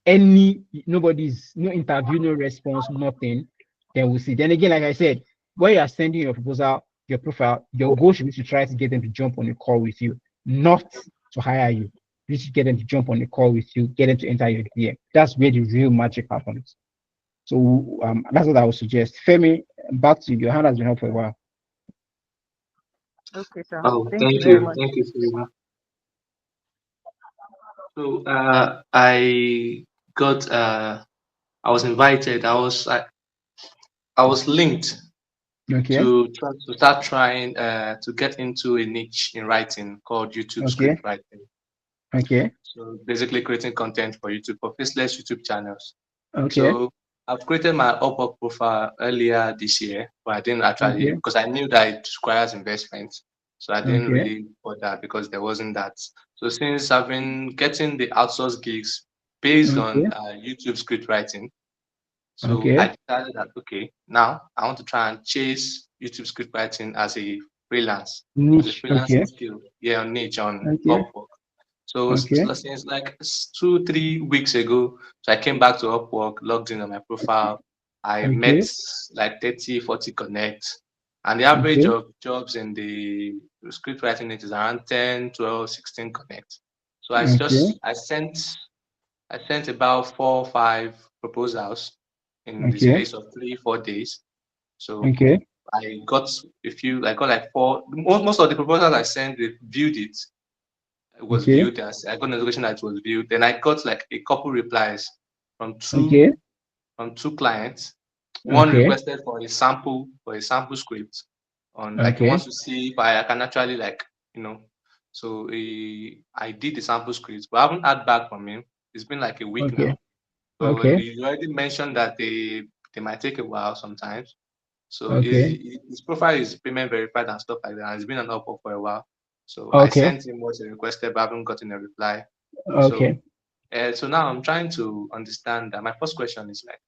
any, nobody's, no interview, no response, nothing, then we'll see. Then again, like I said, when you are sending your proposal, your profile, your goal should be to try to get them to jump on a call with you, not to hire you. You should get them to jump on a call with you, get them to enter your DM. That's where the real magic happens. So that's what I would suggest. Femi, back to you. Your hand has been up for a while. Okay, sir. Oh, Thank you thank very you. much. Thank you, Selena. So I got I was invited. I was linked Okay. to try to start trying to get into a niche in writing called YouTube Okay. script writing. Okay. So basically creating content for YouTube for faceless YouTube channels. Okay. So I've created my Upwork profile earlier this year, but I didn't actually Okay. because I knew that it requires investment. So I didn't Okay. really bother because there wasn't that. So since I've been getting the outsourced gigs based Okay. on YouTube script writing, so I Okay. decided that okay, now I want to try and chase YouTube script writing as a Niche. freelancing Okay. skill, yeah, on niche on Okay. Upwork. So Okay. since like 2, 3 weeks ago, so I came back to Upwork, logged in on my profile. I met Okay. like 30, 40 connects. And the average Okay. of jobs in the script writing niche is around 10, 12, 16 connects. So Okay. I sent about 4 or 5 proposals in the Okay. space of 3, 4 days. So Okay. I got like four. Most of the proposals I sent, they viewed it. It was Okay. viewed as I got notification that it was viewed. Then I got like a couple replies from two Okay. from two clients. One Okay. requested for a sample script on like he wants Okay. to see if I can actually like you know. So I did the sample script, but I haven't heard back from him. It's been like a week Okay. now. So Okay. he already mentioned that they might take a while sometimes. So Okay. his profile is payment verified and stuff like that. And it's been an Upwork for a while. So I Okay. sent him what he requested, but I haven't gotten a reply. So Okay. so now I'm trying to understand that. My first question is like,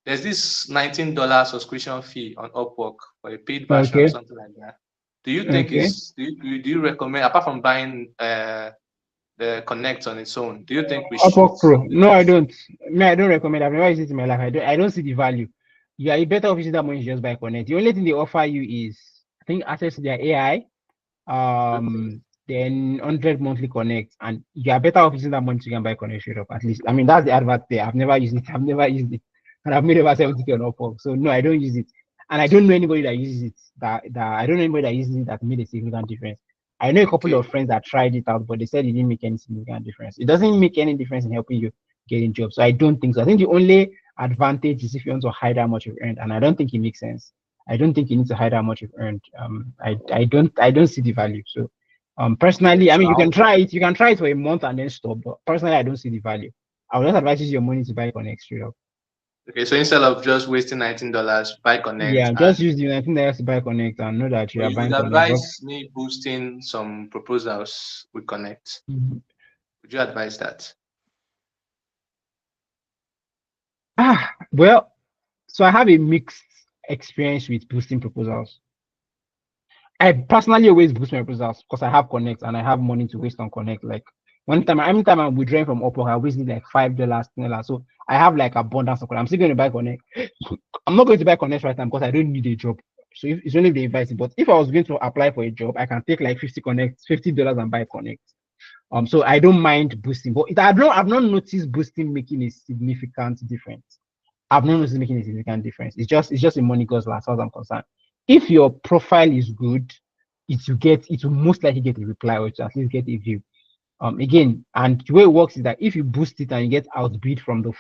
there's this $19 subscription fee on Upwork for a paid version or Okay. something like that. Do you think Okay. is do you recommend apart from buying the Connect on its own? Do you think we should Upwork Pro. you No, know, I don't. Me, I don't recommend. I've never used it in my life. I don't see the value. You are better off using that money to just buy Connect. The only thing they offer you is, I think, access to their AI, okay, then 100 monthly connect, and you are better off using that money to go and buy connect straight up, at least. I mean, that's the advert there. I've never used it. I've never used it, and I've made over 70K on Upwork. So no, I don't use it, and I don't know anybody that uses it. That I don't know anybody that uses it that made a significant difference. I know a couple okay, of friends that tried it out, but they said it didn't make any significant difference. It doesn't make any difference in helping you getting jobs. So I don't think so. I think the only advantage is if you want to hide how much you've earned, and I don't think it makes sense. I don't think you need to hide how much you've earned. I don't see the value. So okay. personally, I So mean, you can try it for a month and then stop. But personally, I don't see the value. I would just advise you your money to buy Connect straight up. okay, so instead of just wasting $19, buy Connect, Yeah, just and use the 19 to buy Connect and know that you but are you would buying Connect. But advise me boosting some proposals with Connect. mhm. Would you advise that? Well, so I have a mixed experience with boosting proposals. I personally always boost my proposals because I have Connect and I have money to waste on Connect. Like every time I'm withdrawing from Upwork, I always need like $5, $10. So I have like abundance of Connect. I'm still going to buy Connect. I'm not going to buy Connect right now because I don't need a job. So it's only if they invite me. But if I was going to apply for a job, I can take like 50 Connect, $50 and buy Connect. So I don't mind boosting, but I've not noticed boosting making a significant difference. I've not noticed making a significant difference. It's just a money guzzler as far as I'm concerned. If your profile is good, it will most likely get a reply or to at least get a view. Again, and the way it works is that if you boost it and you get outbid from the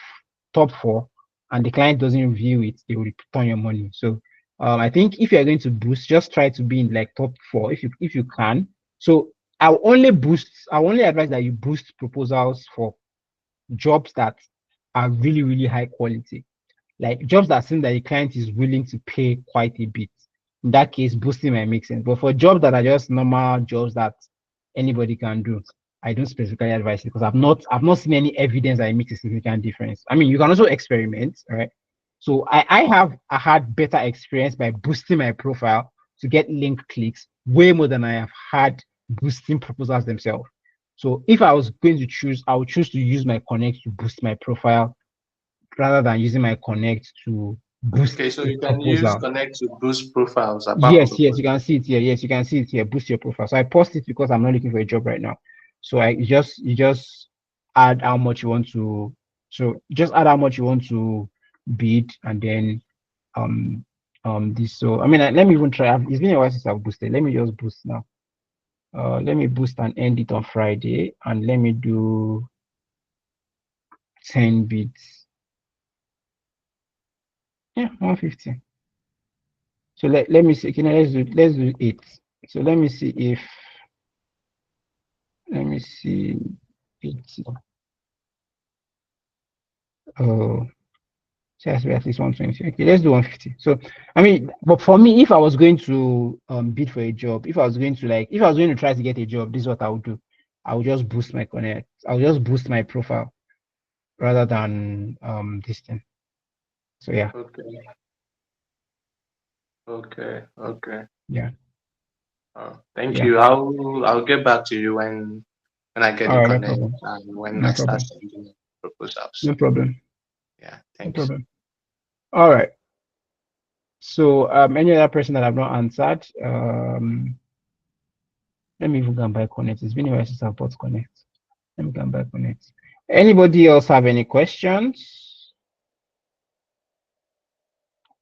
top four and the client doesn't view it, they will return your money. So I think if you're going to boost, just try to be in like top four if you can. So I only advise that you boost proposals for jobs that are really, really high quality, like jobs that seem that the client is willing to pay quite a bit. In that case, boosting might make sense. But for jobs that are just normal jobs that anybody can do, I don't specifically advise it because I've not seen any evidence that it makes a significant difference. I mean, you can also experiment, right? So I had better experience by boosting my profile to get link clicks way more than I have had boosting proposals themselves. So if I was going to choose, I would choose to use my connect to boost my profile rather than using my connect to boost Okay, so a you can use proposal. Connect to boost profiles apart Yes, from you can see it here. Yes, you can see it here. Boost your profile. So I post it because I'm not looking for a job right now. So you just add how much you want to. So just add how much you want to bid, and then this. So I mean, let me even try. It's been a while since I've boosted. Let me just boost now. Let me boost and end it on Friday, and let me do 10 bids. Yeah, 150. So let me see. Okay, let's do 8. So let me see if let me see 80. Oh, so it has to be at least 120. Okay, let's do 150. So I mean, but for me, if I was going to bid for a job, if I was going to try to get a job, this is what I would do. I would just boost my connect. I'll just boost my profile rather than this thing. So yeah. Okay. Yeah. Thank Yeah. you. I'll get back to you when I get All the right, no connect problem. and when No I start problem. sending proposals. No problem. Yeah, No thanks. problem. All right. So any other person that I've not answered, let me even go and buy Connect. It's been a while since I've bought Connect. Let me go and buy Connect. Anybody else have any questions?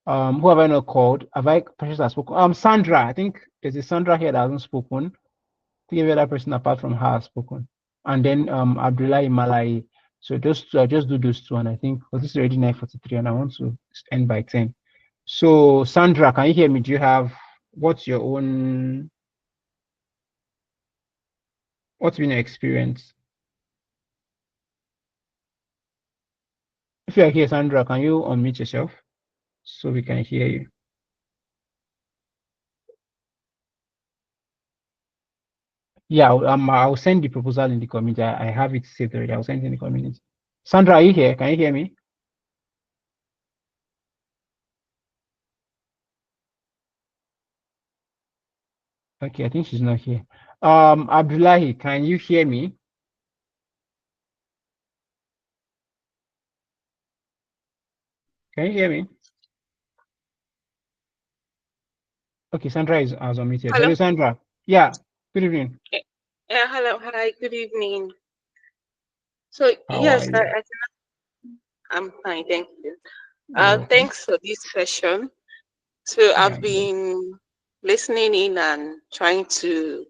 Who have I not called? Have I persons that spoken? Sandra, I think there's a Sandra here that hasn't spoken. I think every other person apart from her has spoken. And then Abdullah Malai. So I just do those two, and I think because this is already 9:43, and I want to end by 10. So Sandra, can you hear me? Do you have what's been your experience? If you are here, Sandra, can you unmute yourself so we can hear you? Yeah, I'll send the proposal in the community. I have it saved already. I'll send it in the community. Sandra, are you here? Can you hear me? Okay, I think she's not here. Abdullahi, can you hear me? Can you hear me? Okay, Sandra is unmuted. Hello. Hello, Sandra. Yeah, good evening. Yeah, hello. Hi, good evening. So, How are you? I'm fine, thank you. Welcome. Thanks for this session. So, I've been listening in and trying to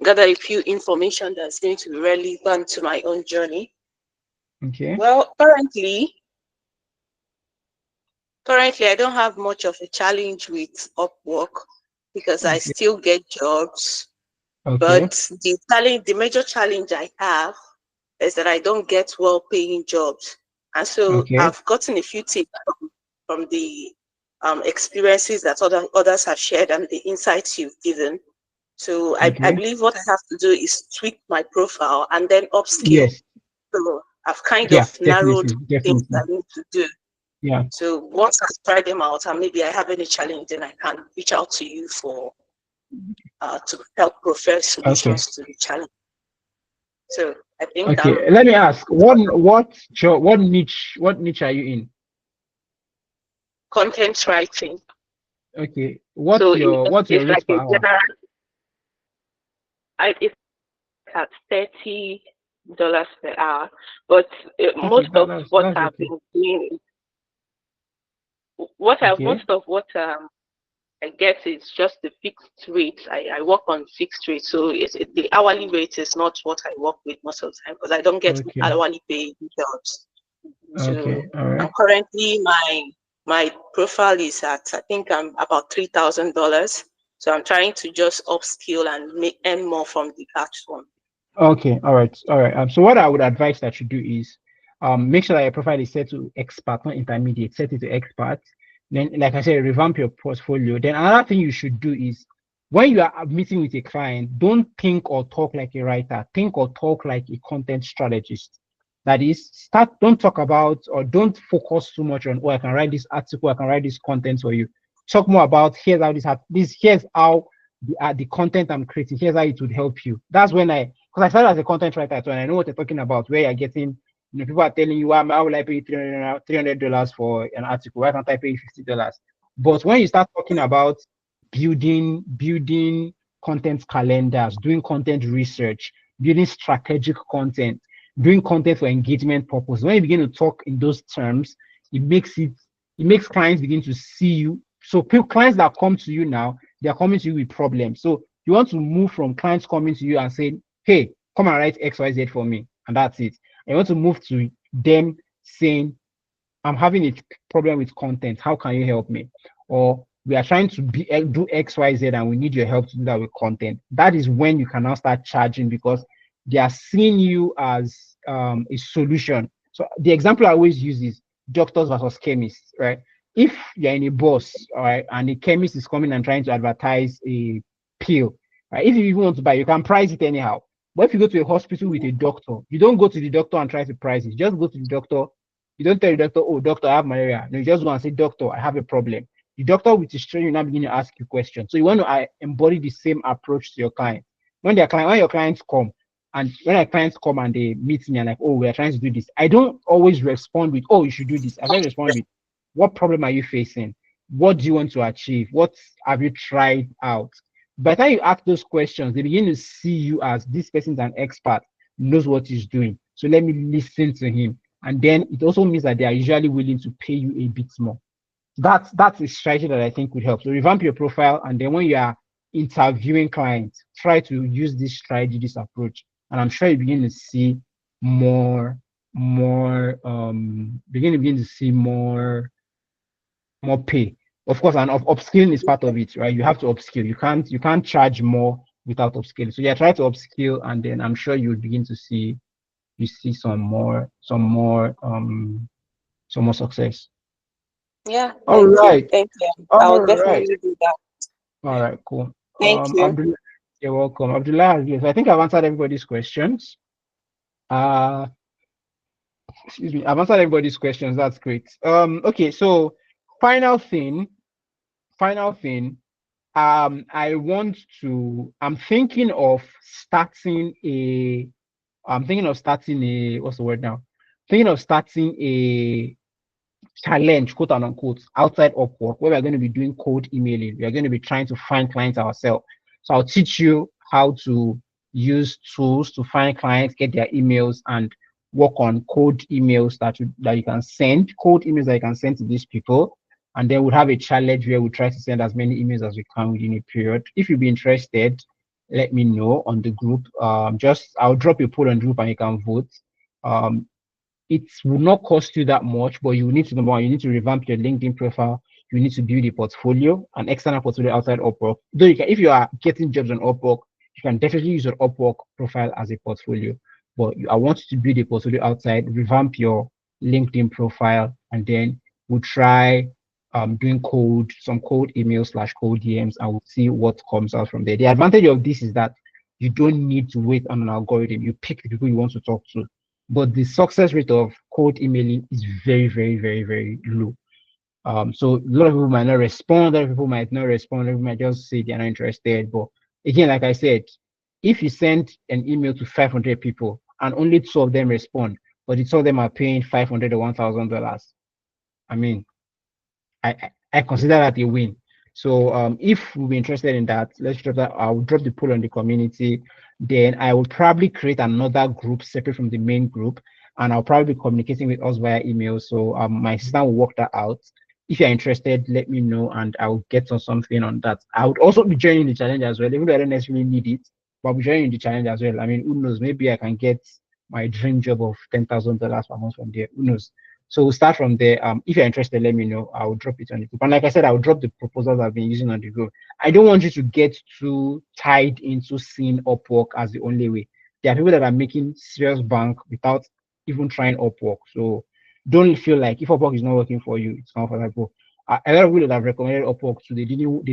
gather a few information that's going to be relevant to my own journey. Okay. Well, currently, I don't have much of a challenge with Upwork because I still get jobs. Okay. But the major challenge I have is that I don't get well-paying jobs, and so I've gotten a few tips from the experiences that others have shared and the insights you've given. So I believe what I have to do is tweak my profile and then upskill. Yes. So I've kind of narrowed things I need to do. Yeah. So once I try them out and maybe I have any challenge, then I can reach out to you for to help provide solutions to the challenge. So I think let me ask, what niche are you in? Content writing. Okay. What's your rate per hour? It's at $30 per hour, but most of what I've been doing, most of what I get is just the fixed rate. I work on fixed rate, so the hourly rate is not what I work with most of the time because I don't get hourly paid jobs. So I'm currently my profile is at, I think I'm about $3,000. So I'm trying to just upskill and earn more from the platform. Okay, all right. So what I would advise that you do is make sure that your profile is set to expert, not intermediate. Set it to expert. Then, like I said, revamp your portfolio. Then another thing you should do is when you are meeting with a client, don't think or talk like a writer. Think or talk like a content strategist. That is, don't talk about or don't focus too much on, oh, I can write this article, I can write this content for you. Talk more about here's how the content I'm creating, here's how it would help you. That's when because I started as a content writer, so I know what they're talking about, where you're getting, people are telling you, how will I pay you $300 for an article? Why can't I pay you $50? But when you start talking about building content calendars, doing content research, building strategic content, doing content for engagement purpose. When you begin to talk in those terms, it makes clients begin to see you. So clients that come to you now, they are coming to you with problems. So you want to move from clients coming to you and saying, hey, come and write XYZ for me, and that's it. And you want to move to them saying, I'm having a problem with content. How can you help me? Or we are trying to do XYZ and we need your help to do that with content. That is when you can now start charging, because they are seeing you as a solution. So the example I always use is doctors versus chemists, right? If you're in a bus, all right, and a chemist is coming and trying to advertise a pill, right? If you even want to buy, you can price it anyhow. But if you go to a hospital with a doctor, you don't go to the doctor and try to price it. You just go to the doctor. You don't tell the doctor, oh, doctor, I have malaria. No, you just go and say, doctor, I have a problem. The doctor with his training now begin to ask you questions. So you want to embody the same approach to your client. When your clients come, and when our clients come and they meet me and like, oh, we are trying to do this, I don't always respond with, oh, you should do this. I try to respond with, what problem are you facing? What do you want to achieve? What have you tried out? By the time you ask those questions, they begin to see you as this person's an expert, knows what he's doing. So let me listen to him. And then it also means that they are usually willing to pay you a bit more. That's a strategy that I think would help. So revamp your profile, and then when you are interviewing clients, try to use this strategy, this approach, and I'm sure you begin to see begin to see more pay. Of course, and upskilling is part of it, right? You have to upskill. You can't charge more without upskilling. So yeah, try to upskill, and then I'm sure you'll begin to see some more success. Yeah, All thank you. right. Thank you. All I'll right. definitely do that. All right, cool. Thank you. Abdullah, you're welcome. Abdullah, yes, I think I've answered everybody's questions. Excuse me, I've answered everybody's questions. That's great. Okay, so final thing. I'm thinking of starting a what's the word now? Thinking of starting a challenge, quote and unquote, outside Upwork, where we're going to be doing cold emailing. We're going to be trying to find clients ourselves. So I'll teach you how to use tools to find clients, get their emails, and work on cold emails that you can send, cold emails that you can send to these people. And then we'll have a challenge where we try to send as many emails as we can within a period. If you'd be interested, let me know on the group. I'll drop a poll on the group and you can vote. It will not cost you that much, but you need to you need to revamp your LinkedIn profile. You need to build a portfolio, an external portfolio outside Upwork. Though if you are getting jobs on Upwork, you can definitely use your Upwork profile as a portfolio. But I want you to build a portfolio outside, revamp your LinkedIn profile, and then we'll try doing some cold emails / cold DMs, and we'll see what comes out from there. The advantage of this is that you don't need to wait on an algorithm. You pick the people you want to talk to, but the success rate of cold emailing is very, very, very, very low. So a lot of people might not respond, other people might not respond, people might just say they're not interested. But again, like I said, if you send an email to 500 people and only 2 of them respond, but the 2 of them are paying $500 or $1,000, I mean, I consider that a win. So if we'll be interested in that, let's drop that. I'll drop the poll on the community. Then I will probably create another group separate from the main group, and I'll probably be communicating with us via email. So my assistant will work that out. If you're interested, let me know, and I'll get on something on that. I would also be joining the challenge as well, even though I don't necessarily need it, but I'll be joining the challenge as well. I mean, who knows? Maybe I can get my dream job of $10,000 per month from there. Who knows? So we'll start from there. If you're interested, let me know. I'll drop it on the group. And like I said, I'll drop the proposals I've been using on the group. I don't want you to get too tied into seeing Upwork as the only way. There are people that are making serious bank without even trying Upwork. So don't feel like if Upwork is not working for you, it's not for that. A lot of people that have recommended Upwork, so they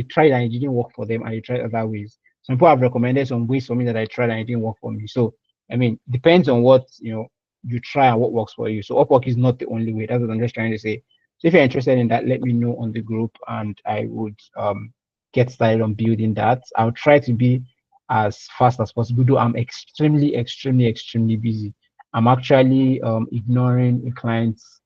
tried and it didn't work for them, and they tried other ways. Some people have recommended some ways for me that I tried and it didn't work for me. So I mean, depends on what you try and what works for you. So Upwork is not the only way. That's what I'm just trying to say. So if you're interested in that, let me know on the group, and I would get started on building that. I'll try to be as fast as possible, though I'm extremely, extremely, extremely busy. I'm actually ignoring a client's